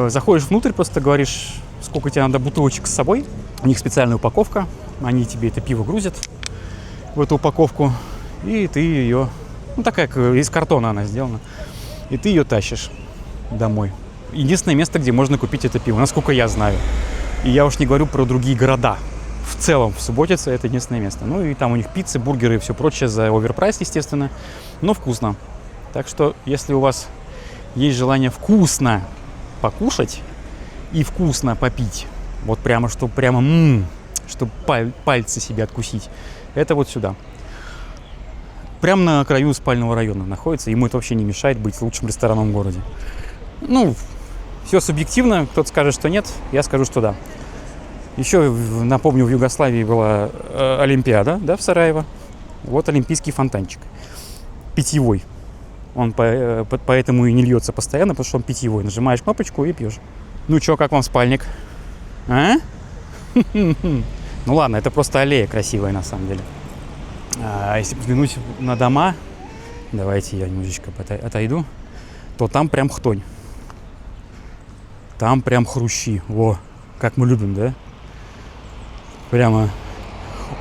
заходишь внутрь, просто говоришь, сколько тебе надо бутылочек с собой. У них специальная упаковка. Они тебе это пиво грузят в эту упаковку. И ты ее... Ну, такая, из картона она сделана. И ты ее тащишь домой. Единственное место, где можно купить это пиво, насколько я знаю. И я уж не говорю про другие города. В целом, в Суботице это единственное место. Ну, и там у них пиццы, бургеры и все прочее за оверпрайс, естественно. Но вкусно. Так что, если у вас есть желание вкусно покушать и вкусно попить, вот прямо, чтобы чтобы пальцы себе откусить, это вот сюда. Прямо на краю спального района находится. Ему это вообще не мешает быть лучшим рестораном в городе. Ну, все субъективно. Кто-то скажет, что нет, я скажу, что да. Еще, напомню, в Югославии была Олимпиада, да, в Сараево. Вот олимпийский фонтанчик. Питьевой. Он поэтому и не льется постоянно, потому что он питьевой. Нажимаешь кнопочку и пьешь. Ну чё, как вам спальник? А? Ну ладно, это просто аллея красивая на самом деле. А если взглянуть на дома, давайте я немножечко отойду, то там прям хтонь. Там прям хрущи. Во, как мы любим, да? Прямо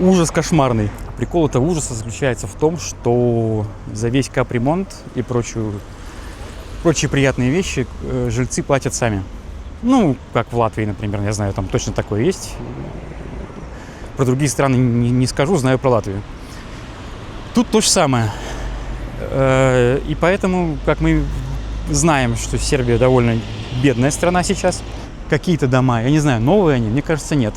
ужас кошмарный. Прикол этого ужаса заключается в том, что за весь капремонт и прочие приятные вещи жильцы платят сами. Ну, как в Латвии, например, я знаю, там точно такое есть. Про другие страны не скажу, знаю про Латвию. Тут то же самое. И поэтому, как мы знаем, что Сербия довольно бедная страна сейчас, какие-то дома, я не знаю, новые они, мне кажется, нет.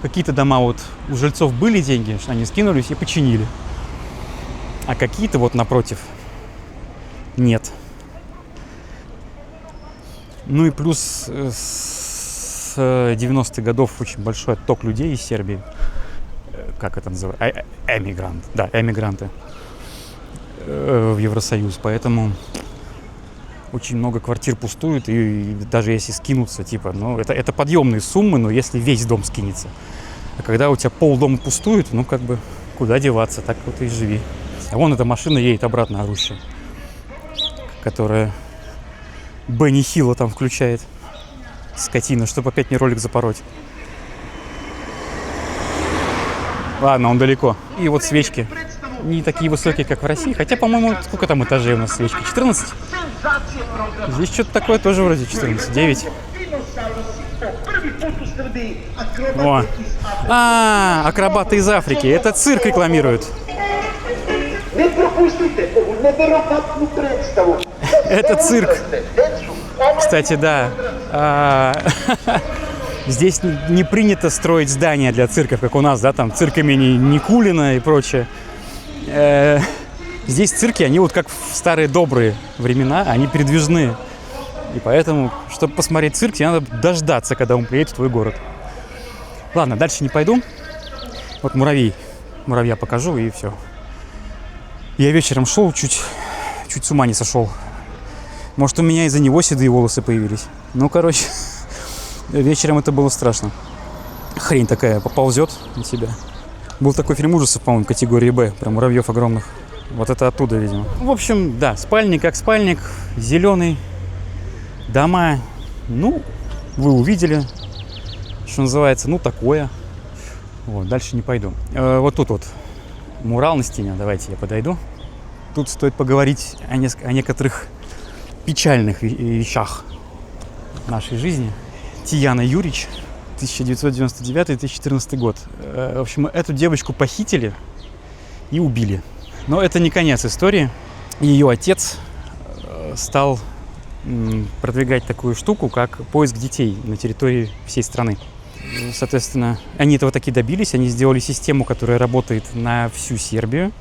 Какие-то дома вот у жильцов были деньги, что они скинулись и починили. А какие-то вот напротив нет. Ну и плюс с 90-х годов очень большой отток людей из Сербии. Как это называется? Эмигрант. Да, эмигранты в Евросоюз. Поэтому очень много квартир пустует. И даже если скинуться, типа, ну, это подъемные суммы, но если весь дом скинется. А когда у тебя полдома пустует, ну, как бы, куда деваться, так вот и живи. А вон эта машина едет обратно орущая, которая Бенни Хилла там включает. Скотина, чтобы опять не ролик запороть. Ладно, он далеко. И вот свечки. Не такие высокие, как в России. Хотя, по-моему, сколько там этажей у нас свечки? 14? Здесь что-то такое тоже вроде 14. 9. О. Акробаты из Африки. Это цирк рекламируют. Это цирк. Кстати, да. Здесь не принято строить здания для цирков, как у нас, да, там цирк имени Никулина и прочее. Здесь цирки, они вот как в старые добрые времена, они передвижные. И поэтому, чтобы посмотреть цирк, тебе надо дождаться, когда он приедет в твой город. Ладно, дальше не пойду. Вот муравья покажу, и все. Я вечером шел, чуть с ума не сошел. Может, у меня из-за него седые волосы появились. Ну, короче, вечером это было страшно. Хрень такая поползет на тебя. Был такой фильм ужасов, по-моему, категории «Б», про муравьев огромных. Вот это оттуда, видимо. В общем, да, спальник как спальник, зеленый, дома. Ну, вы увидели, что называется, ну, такое. Вот, дальше не пойду. Вот тут вот мурал на стене, давайте я подойду. Тут стоит поговорить о некоторых печальных вещах нашей жизни. Тияна Юрич, 1999-2014 год. В общем, эту девочку похитили и убили. Но это не конец истории. Ее отец стал продвигать такую штуку, как поиск детей на территории всей страны. Соответственно, они этого таки добились. Они сделали систему, которая работает на всю Сербию.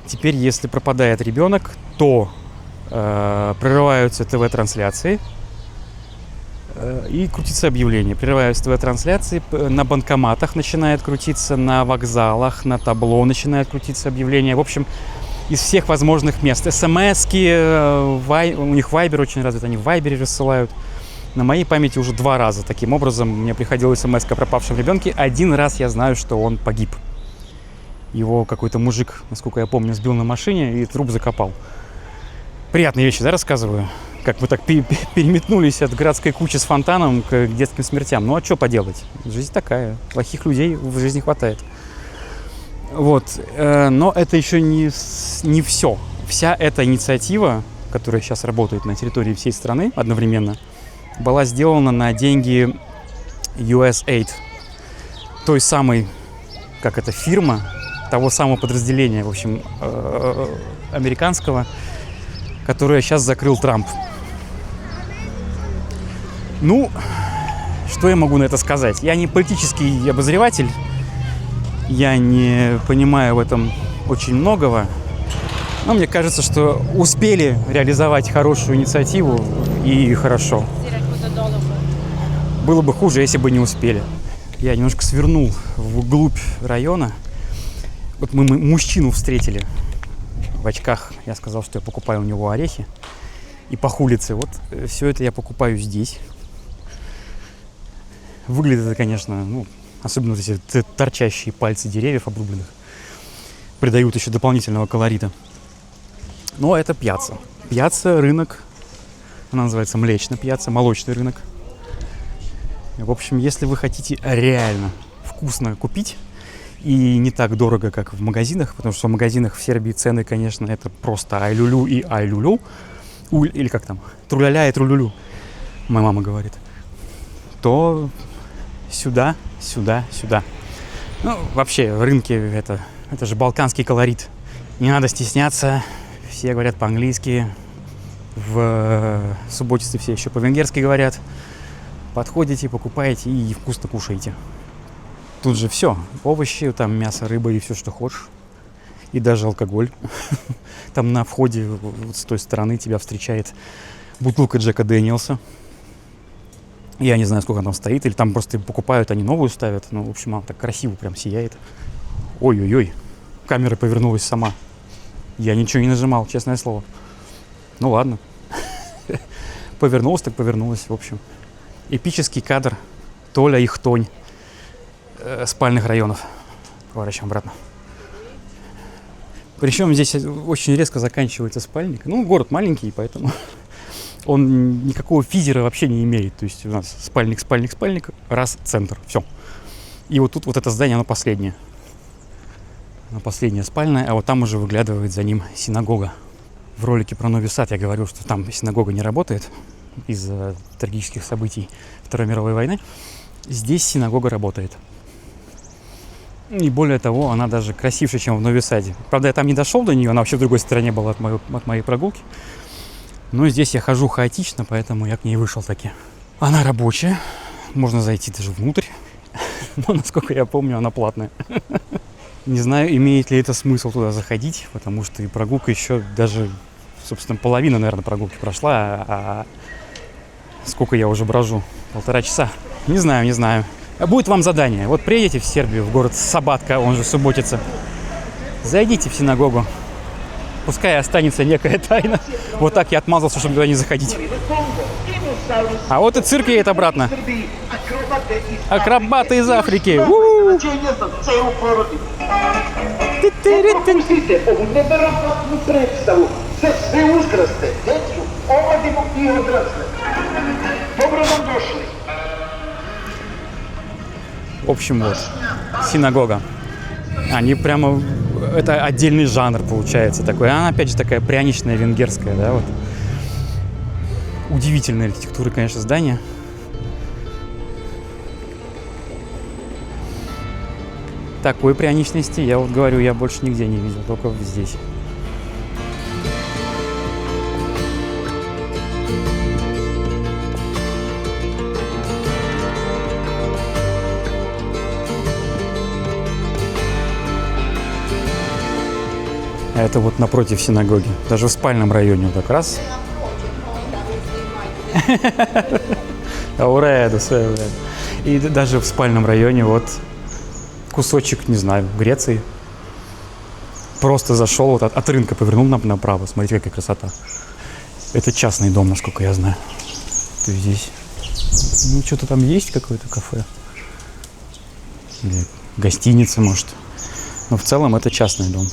Теперь, если пропадает ребенок, то прерываются ТВ-трансляции и крутится объявление. Прерываются ТВ-трансляции, на банкоматах начинает крутиться, на вокзалах, на табло начинает крутиться объявление. В общем, из всех возможных мест. СМС-ки, у них Вайбер очень развит, они в Вайбере рассылают. На моей памяти уже 2 раза таким образом мне приходила смс о пропавшем ребенке. 1 раз я знаю, что он погиб. Его какой-то мужик, насколько я помню, сбил на машине и труп закопал. Приятные вещи, да, рассказываю? Как мы так переметнулись от городской кучи с фонтаном к детским смертям. Ну, а что поделать? Жизнь такая. Плохих людей в жизни хватает. Вот. Но это еще не все. Вся эта инициатива, которая сейчас работает на территории всей страны одновременно, была сделана на деньги USAID. Той самой, как это, фирма, того самого подразделения, в общем, американского, которое сейчас закрыл Трамп. Ну, что я могу на это сказать? Я не политический обозреватель, я не понимаю в этом очень многого, но мне кажется, что успели реализовать хорошую инициативу, и хорошо. Было бы хуже, если бы не успели. Я немножко свернул вглубь района. Вот мы мужчину встретили в очках. Я сказал, что я покупаю у него орехи и пахулицы. Вот все это я покупаю здесь. Выглядит это, конечно, ну, особенно вот эти торчащие пальцы деревьев обрубленных, придают еще дополнительного колорита. Но это пьяцца. Пьяцца, рынок. Она называется Млечная пьяцца, молочный рынок. В общем, если вы хотите реально вкусно купить и не так дорого, как в магазинах, потому что в магазинах в Сербии цены, конечно, это просто ай-люлю и ай-люлю, или как там, тру-ля-ля и тру-лю-лю, моя мама говорит, то сюда. Ну, вообще, рынки это же балканский колорит. Не надо стесняться, все говорят по-английски, в субботице все еще по-венгерски говорят. Подходите, покупаете и вкусно кушаете. Тут же все. Овощи, там мясо, рыба и все, что хочешь. И даже алкоголь. Там на входе вот с той стороны тебя встречает бутылка Джека Дэниелса. Я не знаю, сколько она там стоит. Или там просто покупают, они новую ставят. Ну, в общем, она так красиво прям сияет. Ой-ой-ой. Камера повернулась сама. Я ничего не нажимал, честное слово. Ну ладно. Повернулась, так повернулась, в общем. Эпический кадр Толя и Хтонь спальных районов. Поворачиваем обратно. Причем здесь очень резко заканчивается спальник. Ну, город маленький, поэтому он никакого физера вообще не имеет. То есть у нас спальник, раз, центр, все. И вот тут вот это здание, оно последнее. Оно последнее спальное, а вот там уже выглядывает за ним синагога. В ролике про Нови Сад я говорил, что там синагога не работает из-за трагических событий Второй мировой войны. Здесь синагога работает. И более того, она даже красивше, чем в Нови Саде. Правда, я там не дошел до нее, она вообще в другой стороне была от моей прогулки. Но здесь я хожу хаотично, поэтому я к ней вышел таки. Она рабочая, можно зайти даже внутрь. Но, насколько я помню, она платная. Не знаю, имеет ли это смысл туда заходить, потому что и прогулка еще даже, собственно, половина, наверное, прогулки прошла, а сколько я уже брожу? 1,5 часа? Не знаю. Будет вам задание. Вот приедете в Сербию, в город Сабатка, он же Субботица. Зайдите в синагогу. Пускай останется некая тайна. Вот так я отмазался, чтобы туда не заходить. А вот и цирк едет обратно. Акробаты из Африки. В общем, вот, синагога. Они прямо... Это отдельный жанр получается такой. Она, опять же, такая пряничная, венгерская, да, вот. Удивительная архитектура, конечно, здания. Такой пряничности, я вот говорю, я больше нигде не видел, только здесь. Это вот напротив синагоги. Даже в спальном районе вот как раз. И даже в спальном районе вот кусочек, не знаю, Греции. Просто зашел, вот от рынка повернул направо. Смотрите, какая красота. Это частный дом, насколько я знаю. То есть здесь, ну, что-то там есть, какое-то кафе. Или гостиница, может. Но в целом это частный дом.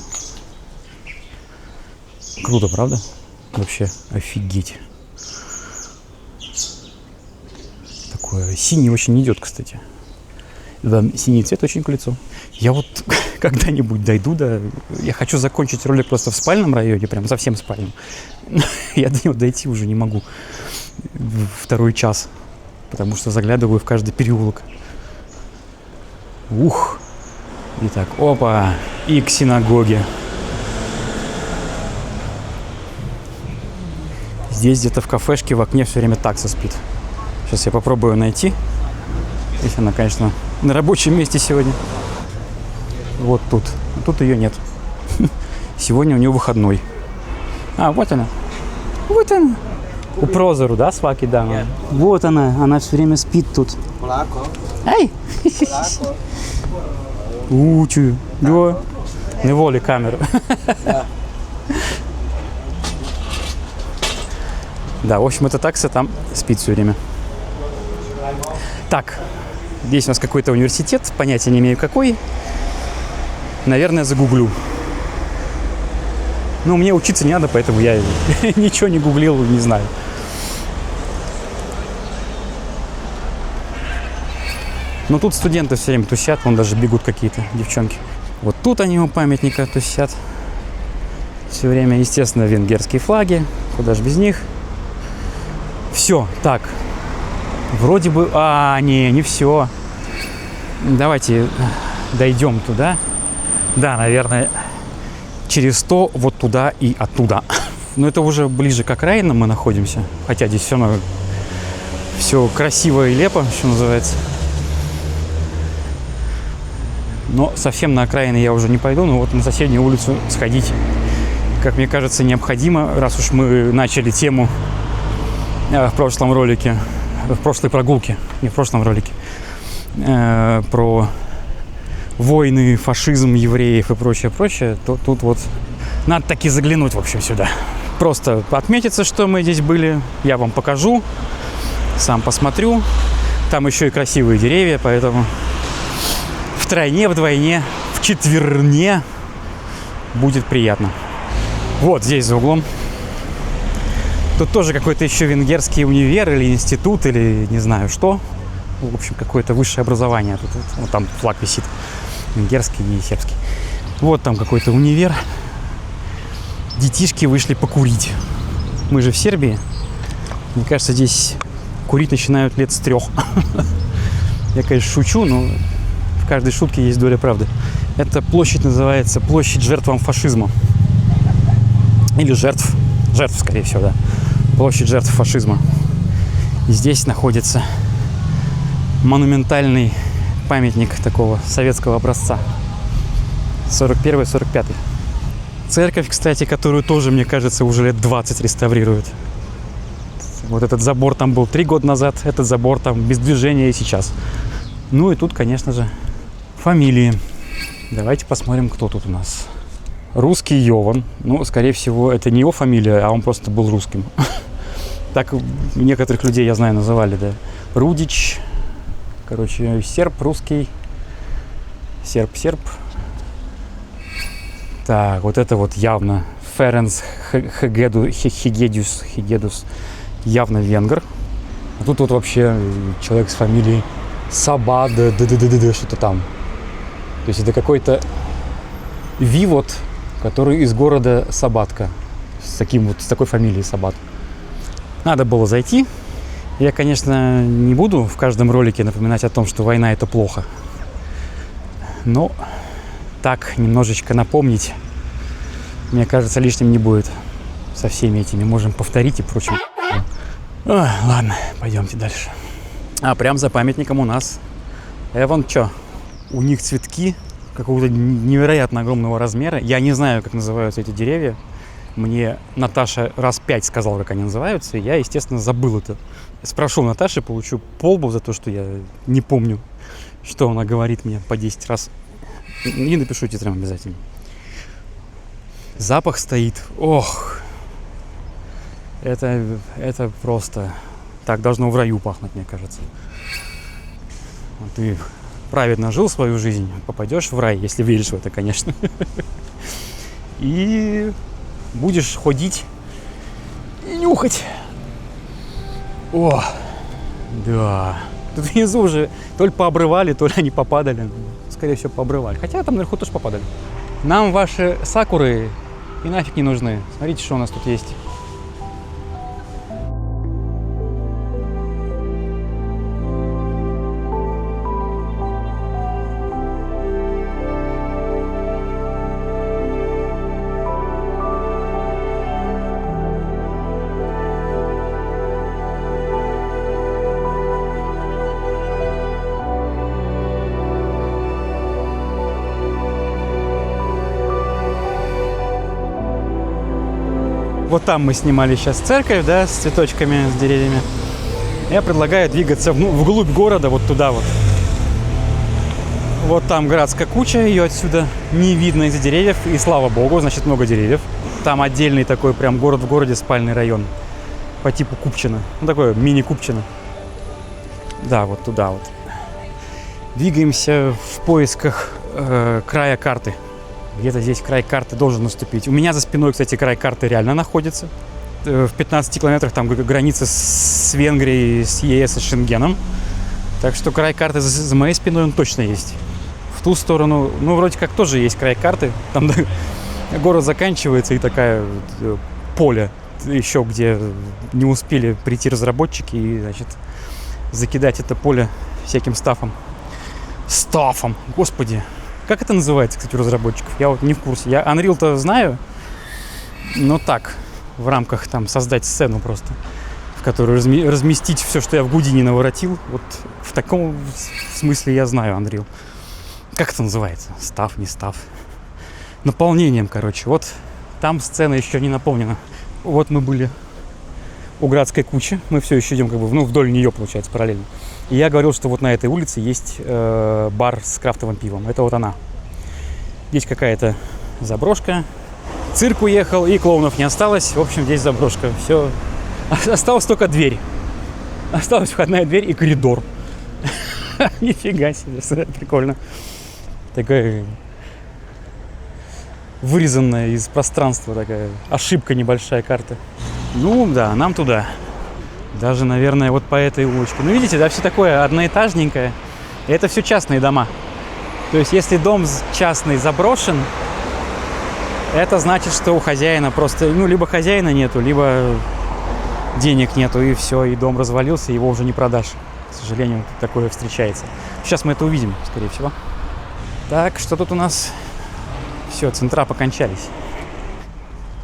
Круто, правда? Вообще офигеть. Такое синий очень идет, кстати. Да, синий цвет очень к лицу. Я вот когда-нибудь дойду до... Я хочу закончить ролик просто в спальном районе, прям совсем спальном. Я до него дойти уже не могу. Второй час. Потому что заглядываю в каждый переулок. Ух. Итак, опа. И к синагоге. Здесь где-то в кафешке в окне все время такса спит. Сейчас я попробую найти. Если она, конечно, на рабочем месте сегодня. Вот тут. А тут ее нет. Сегодня у нее выходной. А, вот она. Вот она. У прозору, да, сваки, да. Вот она все время спит тут. Эй! Учу. Да. Не воли камеру. Да, в общем, это такса там спит все время. Так, здесь у нас какой-то университет, понятия не имею какой. Наверное, загуглю. Но мне учиться не надо, поэтому я ничего не гуглил, не знаю. Но тут студенты все время тусят, вон даже бегут какие-то девчонки. Вот тут они у памятника тусят. Все время, естественно, венгерские флаги. Куда же без них? Все, так. Вроде бы... не все. Давайте дойдем туда. Да, наверное, через 100 вот туда и оттуда. Но это уже ближе к окраинам мы находимся. Хотя здесь все равно все красиво и лепо, что называется. Но совсем на окраины я уже не пойду. Но вот на соседнюю улицу сходить, как мне кажется, необходимо. Раз уж мы начали тему в прошлом ролике, в прошлой прогулке, не в прошлом ролике, про войны, фашизм, евреев и прочее, то тут вот надо таки заглянуть, в общем, сюда. Просто отметиться, что мы здесь были, я вам покажу, сам посмотрю. Там еще и красивые деревья, поэтому втройне, вдвойне, вчетверне будет приятно. Вот здесь за углом. Тут тоже какой-то еще венгерский универ или институт, или не знаю что. В общем, какое-то высшее образование. Тут вот там флаг висит. Венгерский и сербский. Вот там какой-то универ. Детишки вышли покурить. Мы же в Сербии. Мне кажется, здесь курить начинают лет с 3. Я, конечно, шучу, но в каждой шутке есть доля правды. Эта площадь называется площадь жертвам фашизма. Или жертв. Жертв, скорее всего, да. Площадь жертв фашизма. И здесь находится монументальный памятник такого советского образца. 41-45. Церковь, кстати, которую тоже, мне кажется, уже лет 20 реставрируют. Вот этот забор там был 3 года назад, этот забор там без движения и сейчас. Ну и тут, конечно же, фамилии. Давайте посмотрим, кто тут у нас. Русский Йован. Ну, скорее всего, это не его фамилия, а он просто был русским. Так некоторых людей, я знаю, называли, да. Рудич. Короче, серб, русский. Серб. Так, вот это вот явно Ференц Хигедус. Явно венгр. А тут вот вообще человек с фамилией Сабад, что-то там. То есть это какой-то Вивод, который из города Сабатка. С такой фамилией Сабат. Надо было зайти. Я, конечно, не буду в каждом ролике напоминать о том, что война – это плохо. Но так немножечко напомнить, мне кажется, лишним не будет. Со всеми этими можем повторить и прочим. Ой, ладно, пойдемте дальше. Прям за памятником у нас вон что. У них цветки какого-то невероятно огромного размера. Я не знаю, как называются эти деревья. Мне Наташа раз 5 сказала, как они называются, и я, естественно, забыл это. Спрошу Наташи, получу по лбу за то, что я не помню, что она говорит мне по 10 раз. И напишу титрам обязательно. Запах стоит. Ох! Это просто... Так должно в раю пахнуть, мне кажется. Ты праведно жил свою жизнь, попадешь в рай, если веришь в это, конечно. И будешь ходить и нюхать. О, да. Тут внизу уже то ли пообрывали, то ли они попадали. Скорее всего, пообрывали. Хотя там наверху тоже попадали. Нам ваши сакуры и нафиг не нужны. Смотрите, что у нас тут есть. Вот там мы снимали сейчас церковь, да, с цветочками, с деревьями. Я предлагаю двигаться вглубь города, вот туда вот. Вот там городская куча, ее отсюда не видно из-за деревьев. И слава богу, значит, много деревьев. Там отдельный такой прям город в городе, спальный район. По типу Купчино. Ну, такое мини-Купчино. Да, вот туда вот. Двигаемся в поисках края карты. Где-то здесь край карты должен наступить. У меня за спиной, кстати, край карты реально находится. В 15 километрах там граница с Венгрией, с ЕС и Шенгеном. Так что край карты за моей спиной он точно есть. В ту сторону, ну, вроде как тоже есть край карты. Там город заканчивается и такая вот, поле еще, где не успели прийти разработчики и, значит, закидать это поле всяким стафом. Стафом, господи. Как это называется, кстати, у разработчиков? Я вот не в курсе. Я Unreal-то знаю, но так, в рамках там создать сцену просто, в которой разместить все, что я в Гудине наворотил. Вот в таком смысле я знаю Unreal. Как это называется? Став, не став. Наполнением, короче. Вот там сцена еще не наполнена. Вот мы были у Градской кучи. Мы все еще идем как бы, ну, вдоль нее, получается, параллельно. И я говорил, что вот на этой улице есть бар с крафтовым пивом. Это вот она. Здесь какая-то заброшка. Цирк уехал, и клоунов не осталось. В общем, здесь заброшка. Все. Осталась только дверь. Осталась входная дверь и коридор. Нифига себе, прикольно. Такая вырезанная из пространства такая ошибка небольшая карта. Ну да, нам туда. Даже, наверное, вот по этой улочке. Ну, видите, да, все такое одноэтажненькое. И это все частные дома. То есть, если дом частный заброшен, это значит, что у хозяина просто, ну, либо хозяина нету, либо денег нету, и все, и дом развалился, его уже не продашь. К сожалению, такое встречается. Сейчас мы это увидим, скорее всего. Так, что тут у нас? Все, центра покончались.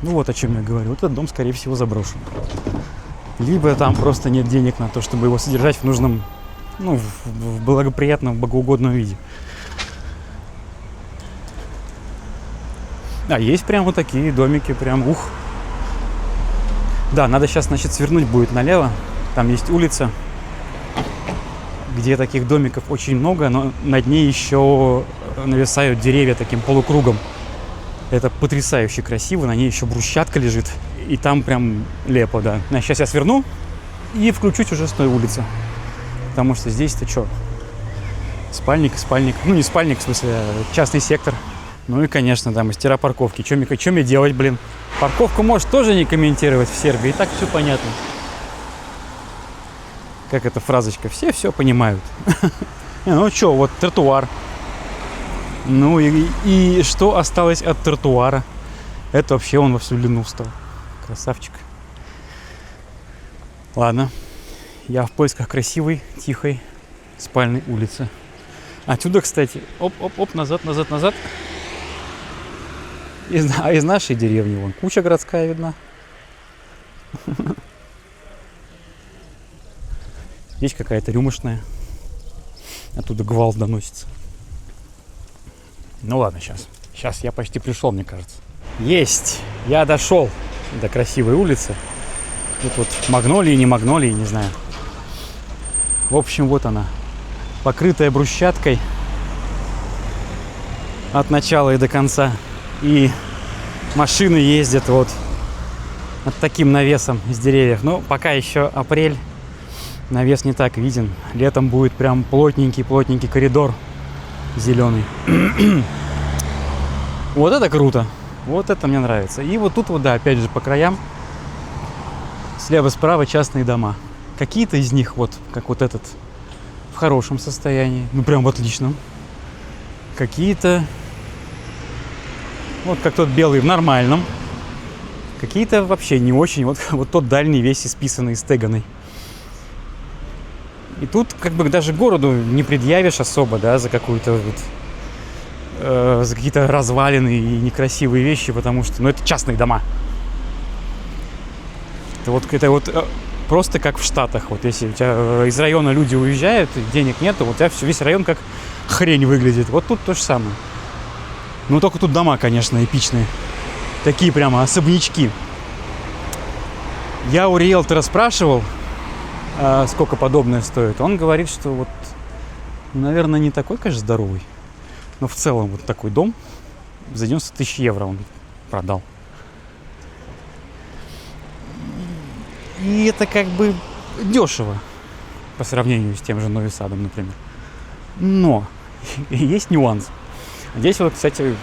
Ну вот о чем я говорю. Вот этот дом, скорее всего, заброшен. Либо там просто нет денег на то, чтобы его содержать в нужном, ну, в благоприятном, богоугодном виде. А есть прям вот такие домики, прям ух. Да, надо сейчас, значит, свернуть будет налево. Там есть улица, где таких домиков очень много, но над ней еще нависают деревья таким полукругом. Это потрясающе красиво, на ней еще брусчатка лежит. И там прям лепо, да. Сейчас я сверну и включусь уже с той улицы. Потому что здесь-то что? Спальник. Ну, не спальник, в смысле, а частный сектор. Ну и, конечно, да, мастера парковки. Что мне делать, блин? Парковку можешь тоже не комментировать в Сербии. И так все понятно. Как эта фразочка? Все понимают. Ну что, вот тротуар. Ну и что осталось от тротуара? Это вообще он во всю длину встал. Красавчик. Ладно. Я в поисках красивой, тихой спальной улицы. Отсюда, кстати, оп, назад. Из нашей деревни вон куча городская видна. Здесь какая-то рюмочная. Оттуда гвалт доносится. Ну ладно, сейчас я почти пришел, мне кажется. Есть! Я дошел до красивой улицы. Тут вот магнолии, не магнолии, не знаю. В общем, вот она. Покрытая брусчаткой от начала и до конца. И машины ездят вот под таким навесом из деревьев. Ну, пока еще апрель. Навес не так виден. Летом будет прям плотненький коридор зеленый. Вот это круто. Вот это мне нравится. И вот тут вот, да, опять же по краям слева-справа частные дома. Какие-то из них вот, как вот этот, в хорошем состоянии. Ну, прям в отличном. Какие-то, вот как тот белый, в нормальном. Какие-то вообще не очень. Вот тот дальний весь исписанный, стеганый. И тут как бы даже городу не предъявишь особо, да, за какую-то вот, за какие-то развалины и некрасивые вещи, потому что, ну, это частные дома. Это вот просто как в Штатах. Вот если у тебя из района люди уезжают, денег нету, вот у тебя весь район как хрень выглядит. Вот тут то же самое. Ну, только тут дома, конечно, эпичные. Такие прямо особнячки. Я у риэлтора спрашивал, сколько подобное стоит. Он говорит, что вот, наверное, не такой, конечно, здоровый. Но в целом вот такой дом за 90 тысяч евро он продал. И это как бы дешево по сравнению с тем же Нови Садом, например. Но есть нюанс. Здесь вот, кстати,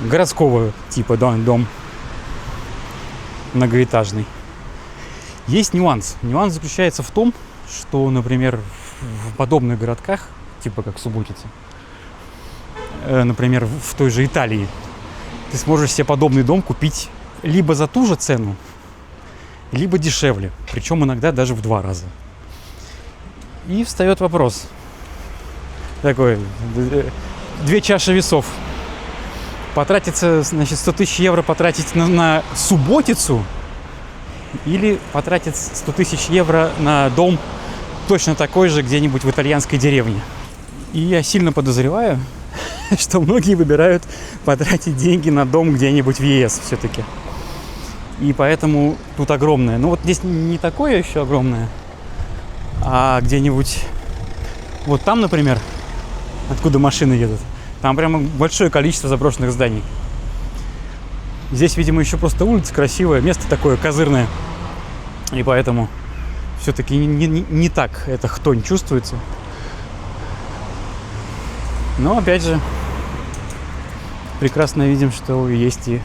городского типа дом многоэтажный. Есть нюанс. Нюанс заключается в том, что, например, в подобных городках, типа как Субботица, например, в той же Италии, ты сможешь себе подобный дом купить либо за ту же цену, либо дешевле, причем иногда даже в 2 раза. И встает вопрос такой, 2 чаши весов. Потратиться, значит, 100 тысяч евро потратить на Субботицу или потратить 100 тысяч евро на дом точно такой же где-нибудь в итальянской деревне. И я сильно подозреваю, что многие выбирают потратить деньги на дом где-нибудь в ЕС все-таки. И поэтому тут огромное. Ну вот здесь не такое еще огромное, а где-нибудь вот там, например, откуда машины едут, там прямо большое количество заброшенных зданий. Здесь, видимо, еще просто улица красивая, место такое козырное. И поэтому все-таки не так эта хтонь чувствуется. Но, опять же, прекрасно видим, что есть и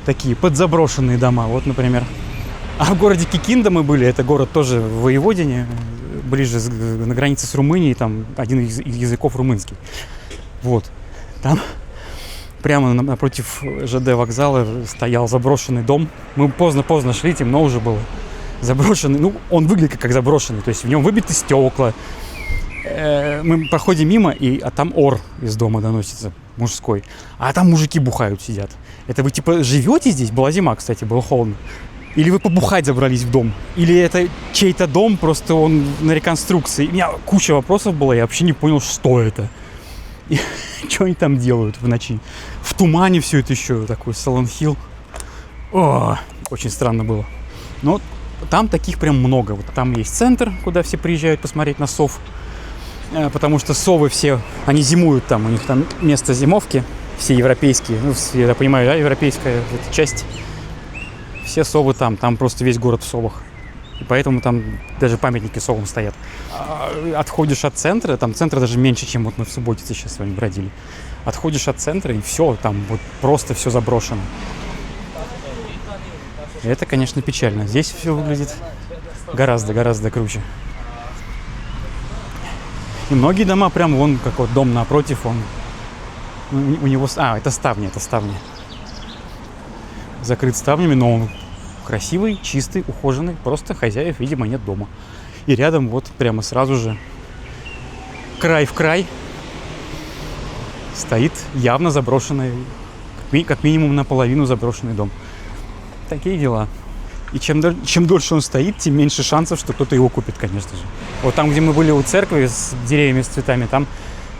такие подзаброшенные дома. Вот, например. А в городе Кикинда мы были, это город тоже в Воеводине, ближе на границе с Румынией, там один из языков румынский. Вот, там прямо напротив ЖД вокзала стоял заброшенный дом. Мы поздно шли, темно уже было. Заброшенный, ну, он выглядит как заброшенный, то есть в нем выбиты стекла. Мы проходим мимо, а там ор из дома доносится, мужской. А там мужики бухают, сидят. Это вы типа живете здесь? Была зима, кстати, было холодно. Или вы побухать забрались в дом? Или это чей-то дом, просто он на реконструкции? У меня куча вопросов было, я вообще не понял, что это. И что они там делают в ночи. В тумане все это еще, такой Silent Hill. О, очень странно было. Но там таких прям много. Вот там есть центр, куда все приезжают посмотреть на сов. Потому что совы все, они зимуют там, у них там место зимовки, все европейские, ну, я так понимаю, да, европейская эта часть. Все совы там просто весь город в совах. И поэтому там даже памятники совам стоят. Отходишь от центра, там центр даже меньше, чем вот мы в Субботице сейчас с вами бродили. Отходишь от центра, и все, там вот просто все заброшено. И это, конечно, печально. Здесь все выглядит гораздо круче. И многие дома прям вон, как вот дом напротив, он у него... это ставни. Закрыт ставнями, но он красивый, чистый, ухоженный. Просто хозяев, видимо, нет дома. И рядом вот прямо сразу же край в край стоит явно заброшенный, как минимум наполовину заброшенный дом. Такие дела. И чем дольше он стоит, тем меньше шансов, что кто-то его купит, конечно же. Вот там, где мы были у церкви с деревьями, с цветами, там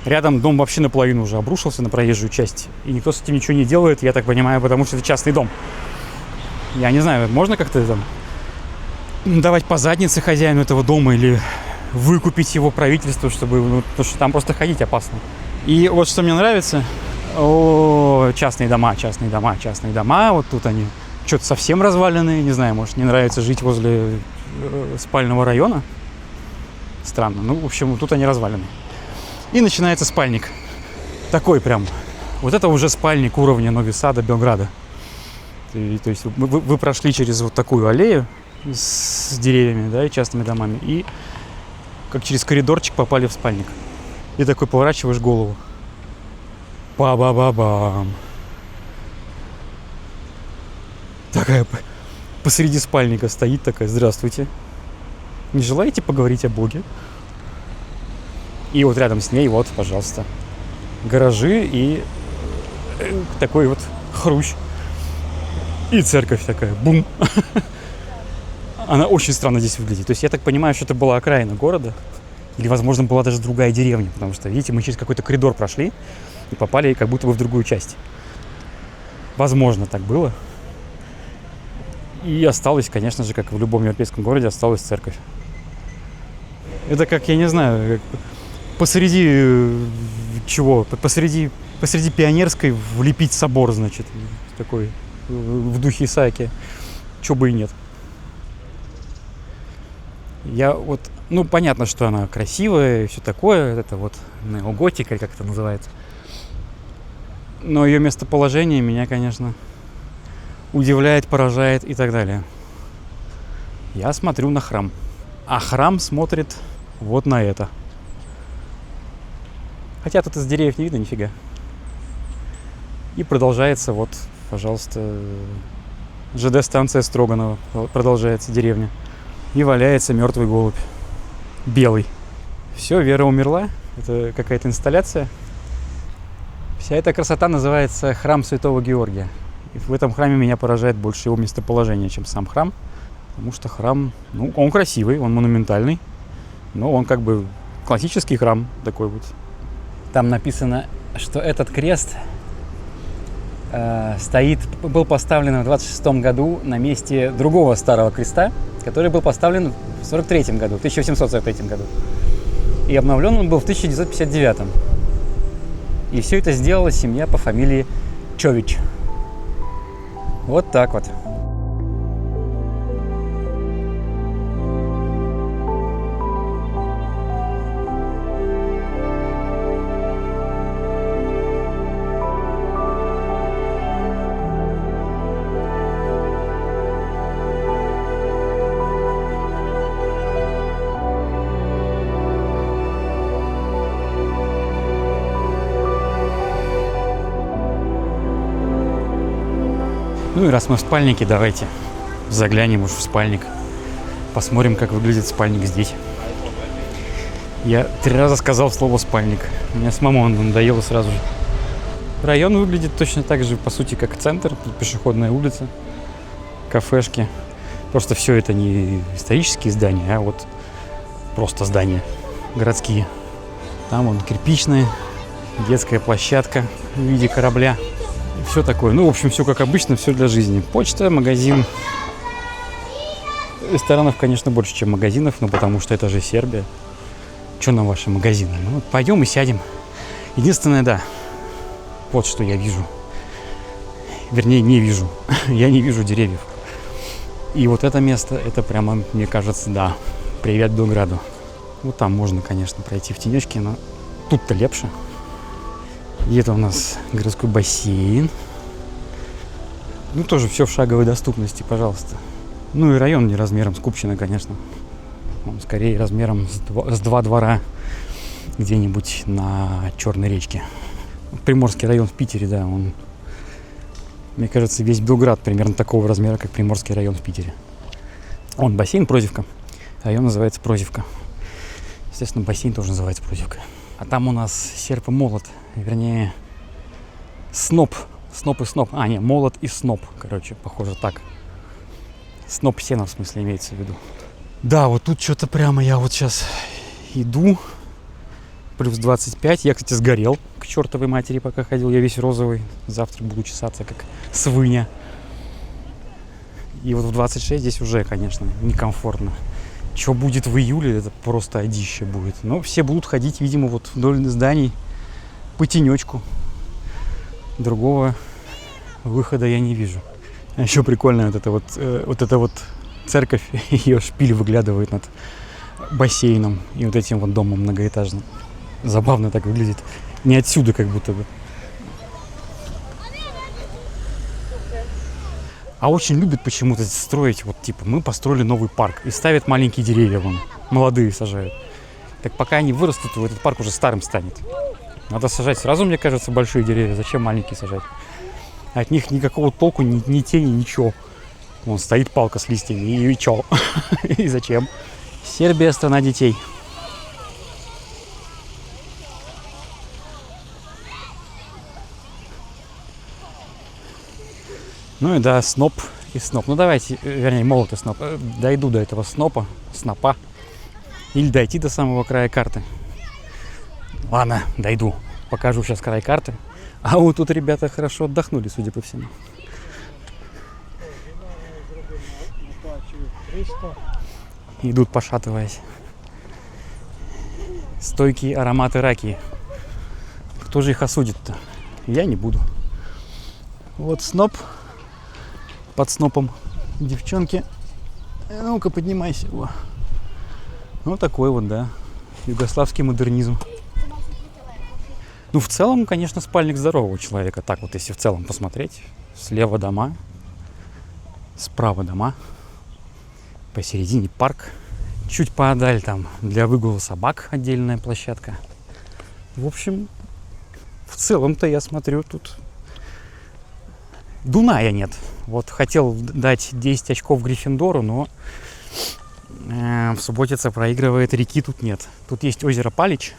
рядом дом вообще наполовину уже обрушился на проезжую часть. И никто с этим ничего не делает, я так понимаю, потому что это частный дом. Я не знаю, можно как-то там давать по заднице хозяину этого дома или выкупить его правительству, чтобы, потому что там просто ходить опасно. И вот что мне нравится, частные дома. Вот тут они что-то совсем разваленные, не знаю, может, не нравится жить возле спального района. Странно, ну, в общем, тут они развалены. И начинается спальник. Такой прям. Вот это уже спальник уровня Нови Сада, Белграда. То есть вы прошли через вот такую аллею с деревьями, да, и частными домами, и как через коридорчик попали в спальник. И такой поворачиваешь голову. Ба-ба-ба-бам. Такая посреди спальника стоит такая: здравствуйте. Не желаете поговорить о Боге? И вот рядом с ней, вот, пожалуйста, гаражи и такой вот хрущ. И церковь такая, бум. Она очень странно здесь выглядит. То есть я так понимаю, что это была окраина города. Или, возможно, была даже другая деревня. Потому что, видите, мы через какой-то коридор прошли и попали как будто бы в другую часть. Возможно, так было. И осталось, конечно же, как и в любом европейском городе, осталась церковь. Это как, я не знаю, посреди чего? Посреди Пионерской влепить собор, значит, такой в духе Исааки. Чего бы и нет. Я вот, ну, понятно, что она красивая и все такое. Это вот неоготика, или как это называется. Но ее местоположение меня, конечно, удивляет, поражает и так далее. Я смотрю на храм. А храм смотрит вот на это. Хотя тут из деревьев не видно нифига. И продолжается вот, пожалуйста, ЖД-станция Строганово. Продолжается деревня. И валяется мертвый голубь. Белый. Все, Вера умерла. Это какая-то инсталляция. Вся эта красота называется храм Святого Георгия. И в этом храме меня поражает больше его местоположение, чем сам храм. Потому что храм, ну, он красивый, он монументальный. Но он как бы классический храм такой вот. Там написано, что этот крест был поставлен в 26 году на месте другого старого креста, который был поставлен в 43 году, в 1843 году. И обновлен он был в 1959. И все это сделала семья по фамилии Чович. Вот так вот. Ну и раз мы в спальнике, давайте заглянем уж в спальник. Посмотрим, как выглядит спальник здесь. Я 3 раза сказал слово «спальник». Мне самому он надоело сразу же. Район выглядит точно так же, по сути, как центр. Тут пешеходная улица, кафешки. Просто все это не исторические здания, а вот просто здания городские. Там вон кирпичные, детская площадка в виде корабля. Все такое. Ну, в общем, все как обычно, все для жизни. Почта, магазин. Ресторанов, конечно, больше, чем магазинов, но потому что это же Сербия. Что нам ваши магазины? Ну, вот пойдем и сядем. Единственное, да, вот что я вижу. Вернее, не вижу. Я не вижу деревьев. И вот это место, это прямо, мне кажется, да, привет Белграду. Вот там можно, конечно, пройти в тенечке, но тут-то лепше. И это у нас городской бассейн. Ну, тоже все в шаговой доступности, пожалуйста. Ну и район не размером с Купчино, конечно. Он скорее размером с 2 двора где-нибудь на Черной речке. Приморский район в Питере, да, он, мне кажется, весь Белград примерно такого размера, как Приморский район в Питере. Он бассейн Прозевка, район называется Прозевка. Естественно, бассейн тоже называется Прозевка. А там у нас серп и молот, вернее, сноп. Сноп и сноп. А, не, молот и сноп, короче, похоже так. Сноп сена, в смысле, имеется в виду. Да, вот тут что-то прямо я вот сейчас иду. Плюс 25. Я, кстати, сгорел к чертовой матери, пока ходил. Я весь розовый. Завтра буду чесаться, как свинья. И вот в 26 здесь уже, конечно, некомфортно. Что будет в июле, это просто одище будет. Но все будут ходить, видимо, вот вдоль зданий по тенечку. Другого выхода я не вижу. А еще прикольно вот эта вот церковь, ее шпиль выглядывает над бассейном и вот этим вот домом многоэтажным. Забавно так выглядит. Не отсюда как будто бы. А очень любят почему-то строить, вот типа, мы построили новый парк и ставят маленькие деревья вон, молодые сажают. Так пока они вырастут, то этот парк уже старым станет. Надо сажать сразу, мне кажется, большие деревья. Зачем маленькие сажать? От них никакого толку, ни тени, ничего. Вон стоит палка с листьями, и чё? И зачем? Сербия — страна детей. Ну и да, сноп и сноп. Ну давайте, вернее, молот и сноп. Дойду до этого снопа. Или дойти до самого края карты. Ладно, дойду. Покажу сейчас край карты. А вот тут ребята хорошо отдохнули, судя по всему. Идут, пошатываясь. Стойкие ароматы раки. Кто же их осудит-то? Я не буду. Вот сноп. Под снопом девчонки. Ну-ка, поднимайся. О. Вот такой вот, да. Югославский модернизм. Ну, в целом, конечно, спальник здорового человека. Так вот, если в целом посмотреть. Слева дома. Справа дома. Посередине парк. Чуть поодаль там для выгула собак отдельная площадка. В общем, в целом-то я смотрю, тут Дуная нет. Вот хотел дать 10 очков Гриффиндору, но в Субботице проигрывает, реки тут нет. Тут есть озеро Палич.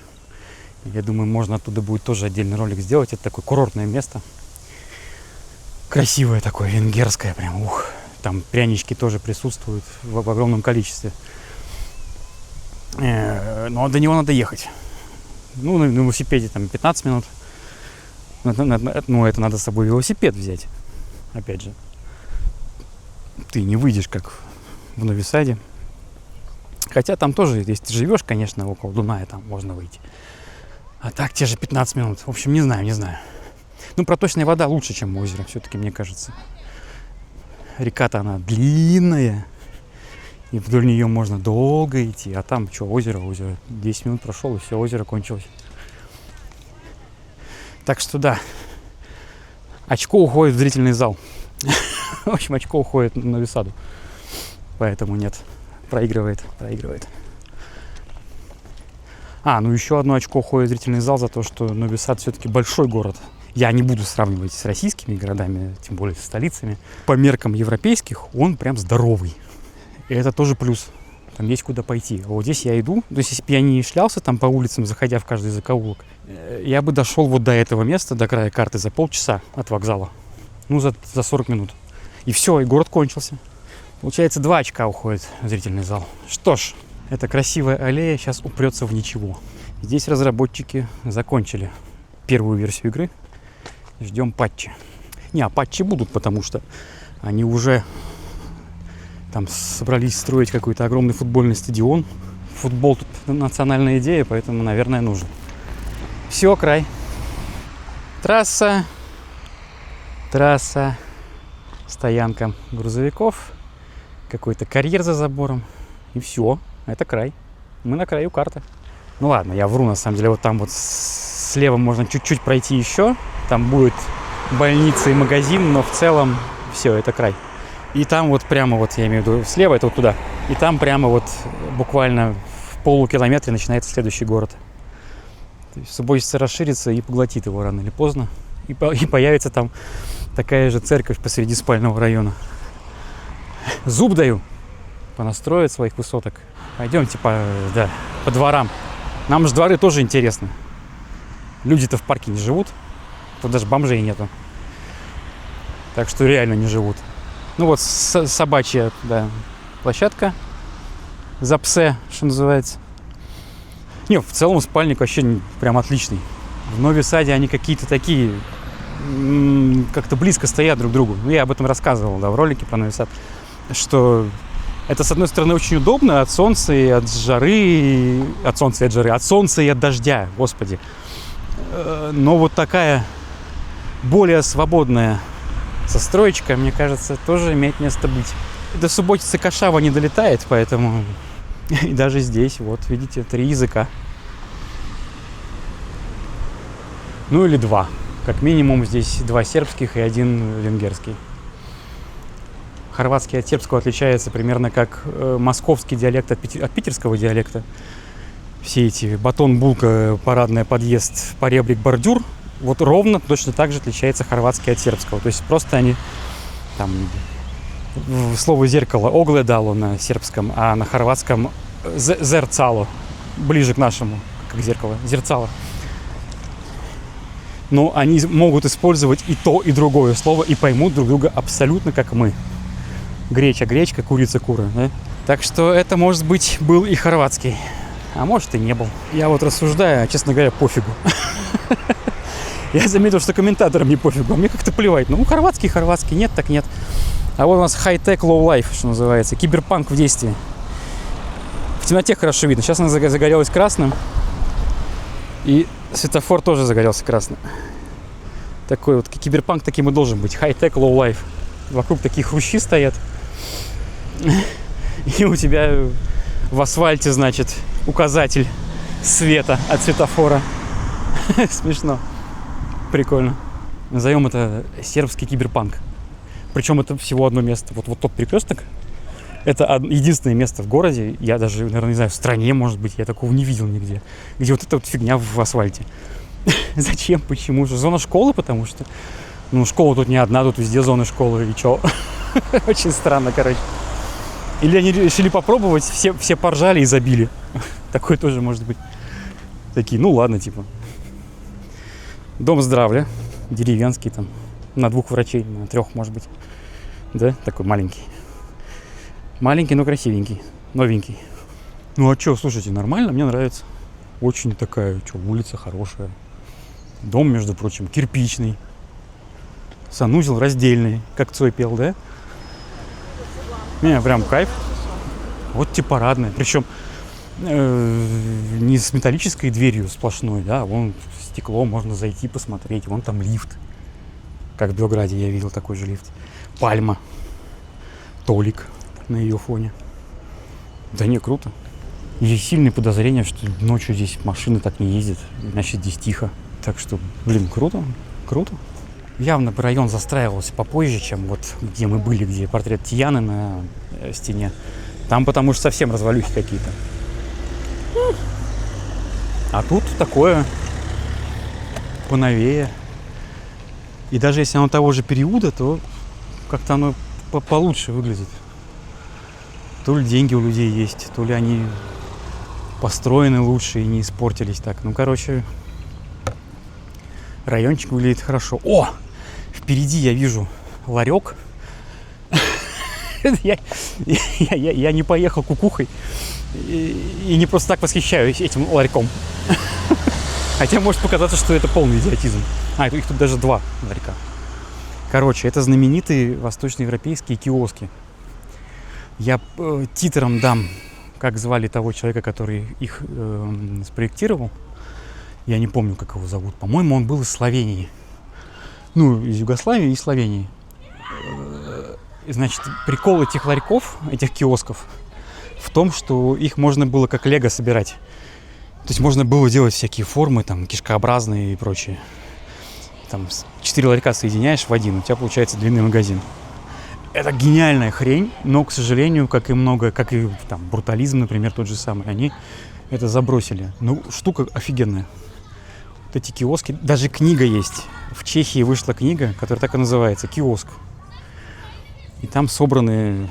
Я думаю, можно оттуда будет тоже отдельный ролик сделать. Это такое курортное место. Красивое такое, венгерское прям. Ух, там прянички тоже присутствуют в огромном количестве. Но до него надо ехать. Ну, на велосипеде там 15 минут. Ну, это надо с собой велосипед взять. Опять же. Ты не выйдешь, как в Нови Саде. Хотя там тоже, если ты живешь, конечно, около Дуная, там можно выйти. А так те же 15 минут. В общем, не знаю. Ну, проточная вода лучше, чем озеро, все-таки, мне кажется. Река-то она длинная. И вдоль нее можно долго идти. А там что, озеро. 10 минут прошел, и все, озеро кончилось. Так что да. Очко уходит в зрительный зал. В общем, очко уходит на Нови Саду. Поэтому нет. Проигрывает. Ну еще одно очко уходит в зрительный зал за то, что Нови Сад все-таки большой город. Я не буду сравнивать с российскими городами, тем более со столицами. По меркам европейских он прям здоровый. И это тоже плюс. Там есть куда пойти. А вот здесь я иду. То есть, если бы я не шлялся там по улицам, заходя в каждый закоулок, я бы дошел вот до этого места, до края карты, за полчаса от вокзала. Ну, за 40 минут. И все, и город кончился. Получается, 2 очка уходит в зрительный зал. Что ж, эта красивая аллея сейчас упрется в ничего. Здесь разработчики закончили первую версию игры. Ждем патчи. Патчи будут, потому что они уже там собрались строить какой-то огромный футбольный стадион. Футбол тут национальная идея, поэтому, наверное, нужен. Все, край. Трасса. Стоянка грузовиков. Какой-то карьер за забором. И все. Это край. Мы на краю карты. Ну ладно, я вру, на самом деле. Вот там вот слева можно чуть-чуть пройти еще. Там будет больница и магазин, но в целом все, это край. И там вот прямо вот, я имею в виду, слева это вот туда. И там прямо вот буквально в полукилометре начинается следующий город. То есть Субботица расширится и поглотит его рано или поздно. И появится там такая же церковь посреди спального района. Зуб даю. Понастроят своих высоток. Пойдемте по дворам. Нам же дворы тоже интересны. Люди-то в парке не живут. Тут даже бомжей нету. Так что реально не живут. Ну вот собачья, площадка. Запсе, что называется. Не, в целом спальник вообще прям отличный. В Нови Саде они какие-то такие как-то близко стоят друг к другу. Ну, я об этом рассказывал, в ролике про Нови Сад. Что это, с одной стороны, очень удобно от солнца и от жары. От солнца и от дождя, господи. Но вот такая более свободная состроечка, мне кажется, тоже имеет место быть. До Субботицы Кашава не долетает, поэтому и даже здесь, вот, видите, 3 языка. Ну или 2. Как минимум здесь 2 сербских и 1 венгерский. Хорватский от сербского отличается примерно как московский диалект от питерского диалекта. Все эти батон, булка, парадная, подъезд, поребрик, бордюр. Вот ровно точно так же отличается хорватский от сербского. То есть просто они там слово зеркало огледало на сербском, а на хорватском зерцало, ближе к нашему, как зеркало, зерцало. Но они могут использовать и то, и другое слово, и поймут друг друга абсолютно как мы. Греча, гречка, курица, кура. Да? Так что это, может быть, был и хорватский. А может, и не был. Я вот рассуждаю, а, честно говоря, пофигу. Я заметил, что комментаторам не пофигу. А мне как-то плевать. Ну, хорватский, нет, так нет. А вот у нас хай-тек, лоу-лайф, что называется. Киберпанк в действии. В темноте хорошо видно. Сейчас она загорелась красным. И светофор тоже загорелся красным. Такой вот киберпанк таким и должен быть. Хай-тек, лоу-лайф. Вокруг такие хрущи стоят. И у тебя в асфальте, значит, указатель света от светофора. Смешно. Прикольно. Назовем это сербский киберпанк. Причем это всего одно место. Вот тот перекресток, Это единственное место в городе, я даже, наверное, не знаю, в стране, может быть, я такого не видел нигде, где вот эта вот фигня в асфальте. Зачем, почему же? Зона школы, потому что, ну, школа тут не одна, тут везде зоны школы, и чё? Очень странно, короче. Или они решили попробовать, все поржали и забили. Такое тоже может быть. Такие, ну ладно, типа. Дом здравия, деревенский там, на 2 врачей, на 3, может быть. Да, такой маленький. Маленький, но красивенький, новенький. Ну а чё, слушайте, нормально, мне нравится. Очень такая, улица хорошая. Дом, между прочим, кирпичный. Санузел раздельный, как Цой пел, да? Не, прям кайф. Вот типа парадная. Причем не с металлической дверью сплошной, да, вон стекло, можно зайти посмотреть. Вон там лифт. Как в Белграде я видел такой же лифт. Пальма. Толик на ее фоне. Да не, круто. Есть сильные подозрения, что ночью здесь машины так не ездят. Значит, здесь тихо. Так что, блин, круто. Круто. Явно бы район застраивался попозже, чем вот где мы были, где портрет Тияны на стене. Там потому что совсем развалюхи какие-то. А тут такое поновее. И даже если оно того же периода, то как-то оно получше выглядит. То ли деньги у людей есть, то ли они построены лучше и не испортились так. Ну, короче, райончик выглядит хорошо. О! Впереди я вижу ларек. Я не поехал кукухой и не просто так восхищаюсь этим ларьком. Хотя может показаться, что это полный идиотизм. Их тут даже 2 ларька. Короче, это знаменитые восточноевропейские киоски. Я титром дам, как звали того человека, который их спроектировал. Я не помню, как его зовут. По-моему, он был из Словении. Ну, из Югославии и Словении. Значит, прикол этих ларьков, этих киосков в том, что их можно было как лего собирать. То есть можно было делать всякие формы, там, кишкообразные и прочее. Там 4 ларька соединяешь в один, у тебя получается длинный магазин. Это гениальная хрень, но, к сожалению, как и там брутализм, например, тот же самый, они это забросили. Ну, штука офигенная. Вот эти киоски, даже книга есть. В Чехии вышла книга, которая так и называется «Киоск». И там собраны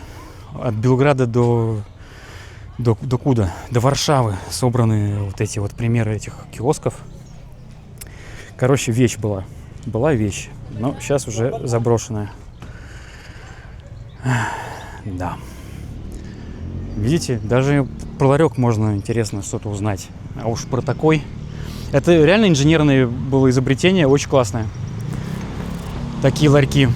от Белграда до куда? До Варшавы собраны вот эти вот примеры этих киосков. Короче, вещь была. Была вещь, но сейчас уже заброшенная. Да. Видите, даже про ларек можно интересно что-то узнать. А уж про такой... Это реально инженерное было изобретение, очень классное. Такие ларьки.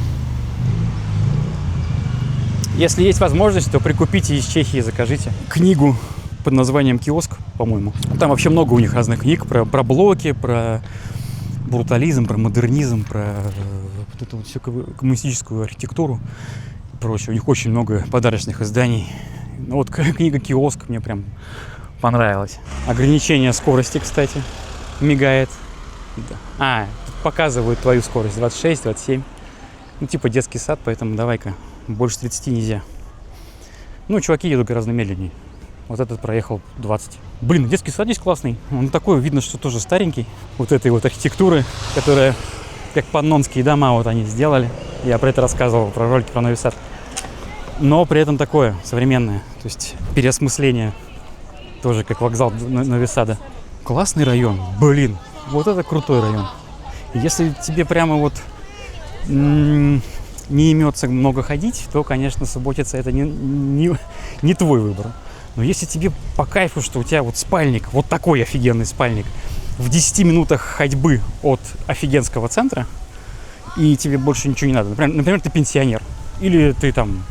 Если есть возможность, то прикупите из Чехии, закажите книгу под названием «Киоск», по-моему. Там вообще много у них разных книг про блоки, про брутализм, про модернизм, про вот эту вот всю коммунистическую архитектуру и прочее. У них очень много подарочных изданий. Ну, вот книга «Киоск» мне прям понравилась. Ограничение скорости, кстати, мигает. Тут показывают твою скорость 26, 27. Ну, типа детский сад, поэтому давай-ка. Больше 30 нельзя. Ну, чуваки едут гораздо медленнее. Вот этот проехал 20. Блин, детский сад здесь классный. Он такой, видно, что тоже старенький. Вот этой вот архитектуры, которая как паннонские дома вот они сделали. Я про это рассказывал, про ролики про Нови Сад. Но при этом такое, современное. То есть переосмысление. Тоже как вокзал Нови Сада. Классный район. Блин, вот это крутой район. Если тебе прямо вот... не имется много ходить, то, конечно, Субботица это не твой выбор. Но если тебе по кайфу, что у тебя вот спальник, вот такой офигенный спальник, в 10 минутах ходьбы от офигенского центра, и тебе больше ничего не надо. Например, ты пенсионер, или ты там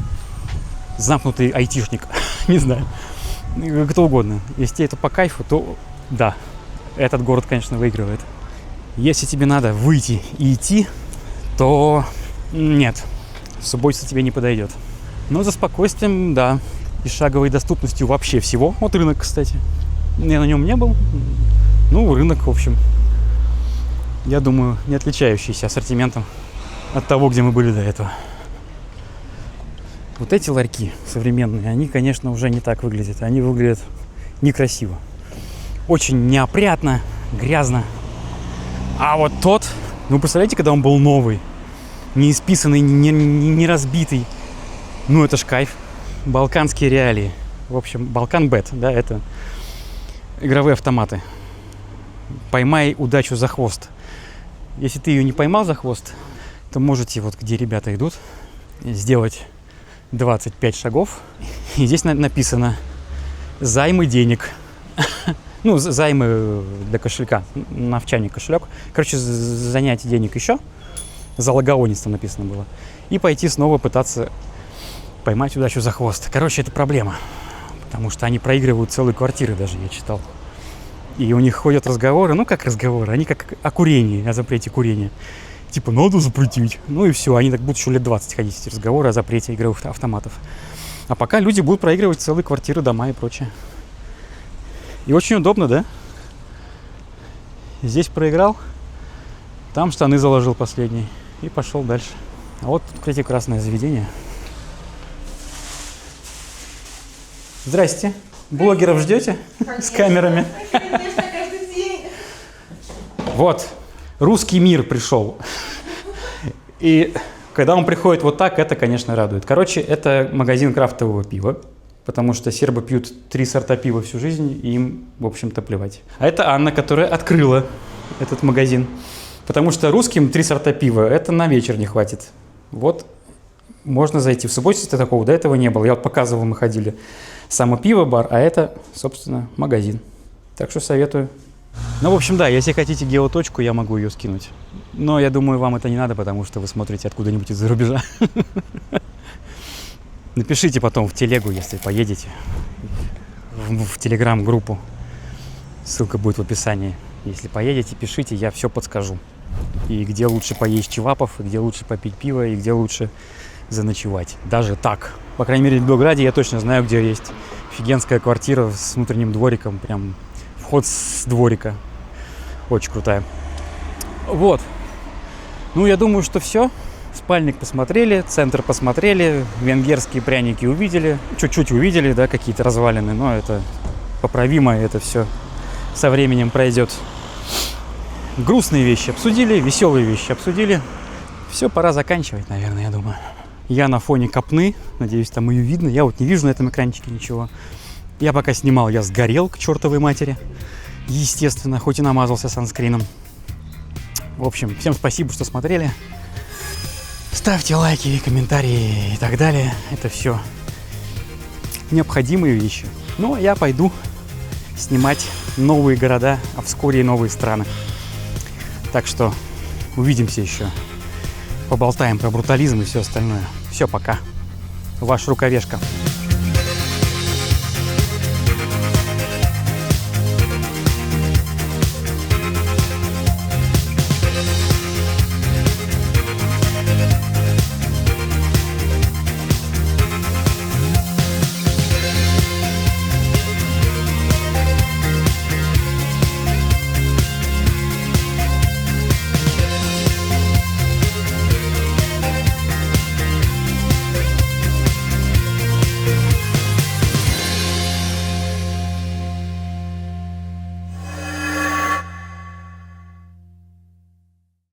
замкнутый айтишник, не знаю, кто угодно. Если тебе это по кайфу, то да, этот город, конечно, выигрывает. Если тебе надо выйти и идти, то... Нет, Субботица тебе не подойдет. Но за спокойствием, да, и шаговой доступностью вообще всего. Вот рынок, кстати. Я на нем не был. Ну, рынок, в общем, я думаю, не отличающийся ассортиментом от того, где мы были до этого. Вот эти ларьки современные, они, конечно, уже не так выглядят. Они выглядят некрасиво. Очень неопрятно, грязно. А вот тот, ну, представляете, когда он был новый, не исписанный, не разбитый. Ну, это ж кайф. Балканские реалии. В общем, Балкан Бет, да, это игровые автоматы. Поймай удачу за хвост. Если ты ее не поймал за хвост, то можете, вот где ребята идут, сделать 25 шагов. И здесь написано «Займы денег». Ну, займы для кошелька, навчальный кошелек. Короче, занять денег еще. Залогаонец там написано было. И пойти снова пытаться поймать удачу за хвост. Короче, это проблема. Потому что они проигрывают целые квартиры даже, я читал. И у них ходят разговоры, ну как разговоры, они как о курении, о запрете курения. Типа, надо запретить. Ну и все, они так будут еще лет 20 ходить, эти разговоры о запрете игровых автоматов. А пока люди будут проигрывать целые квартиры, дома и прочее. И очень удобно, да? Здесь проиграл, там штаны заложил последний и пошел дальше. А вот тут, кстати, красное заведение. Здрасте. Блогеров ждете? Конечно. С камерами? Конечно, каждый день. Вот, русский мир пришел. И когда он приходит вот так, это, конечно, радует. Короче, это магазин крафтового пива. Потому что сербы пьют 3 сорта пива всю жизнь, и им, в общем-то, плевать. А это Анна, которая открыла этот магазин. Потому что русским 3 сорта пива, это на вечер не хватит. Вот, можно зайти. В субботе такого до этого не было. Я вот показывал, мы ходили. Само пиво, бар, а это, собственно, магазин. Так что советую. Ну, в общем, да, если хотите геоточку, я могу ее скинуть. Но я думаю, вам это не надо, потому что вы смотрите откуда-нибудь из-за рубежа. Напишите потом в телегу, если поедете, в телеграм-группу. Ссылка будет в описании. Если поедете, пишите, я все подскажу. И где лучше поесть чевапов, и где лучше попить пиво, и где лучше заночевать. Даже так. По крайней мере, в Белграде я точно знаю, где есть офигенская квартира с внутренним двориком. Прям вход с дворика. Очень крутая. Вот. Ну, я думаю, что все. Спальник посмотрели, центр посмотрели, венгерские пряники увидели. Чуть-чуть увидели, да, какие-то развалины, но это поправимо, это все со временем пройдет. Грустные вещи обсудили, веселые вещи обсудили. Все, пора заканчивать, наверное, я думаю. Я на фоне копны, надеюсь, там ее видно. Я вот не вижу на этом экранчике ничего. Я пока снимал, я сгорел к чертовой матери. Естественно, хоть и намазался санскрином. В общем, всем спасибо, что смотрели. Ставьте лайки, комментарии и так далее. Это все необходимые вещи. Ну, а я пойду снимать новые города, а вскоре и новые страны. Так что увидимся еще. Поболтаем про брутализм и все остальное. Все, пока. Ваш Рукавешка.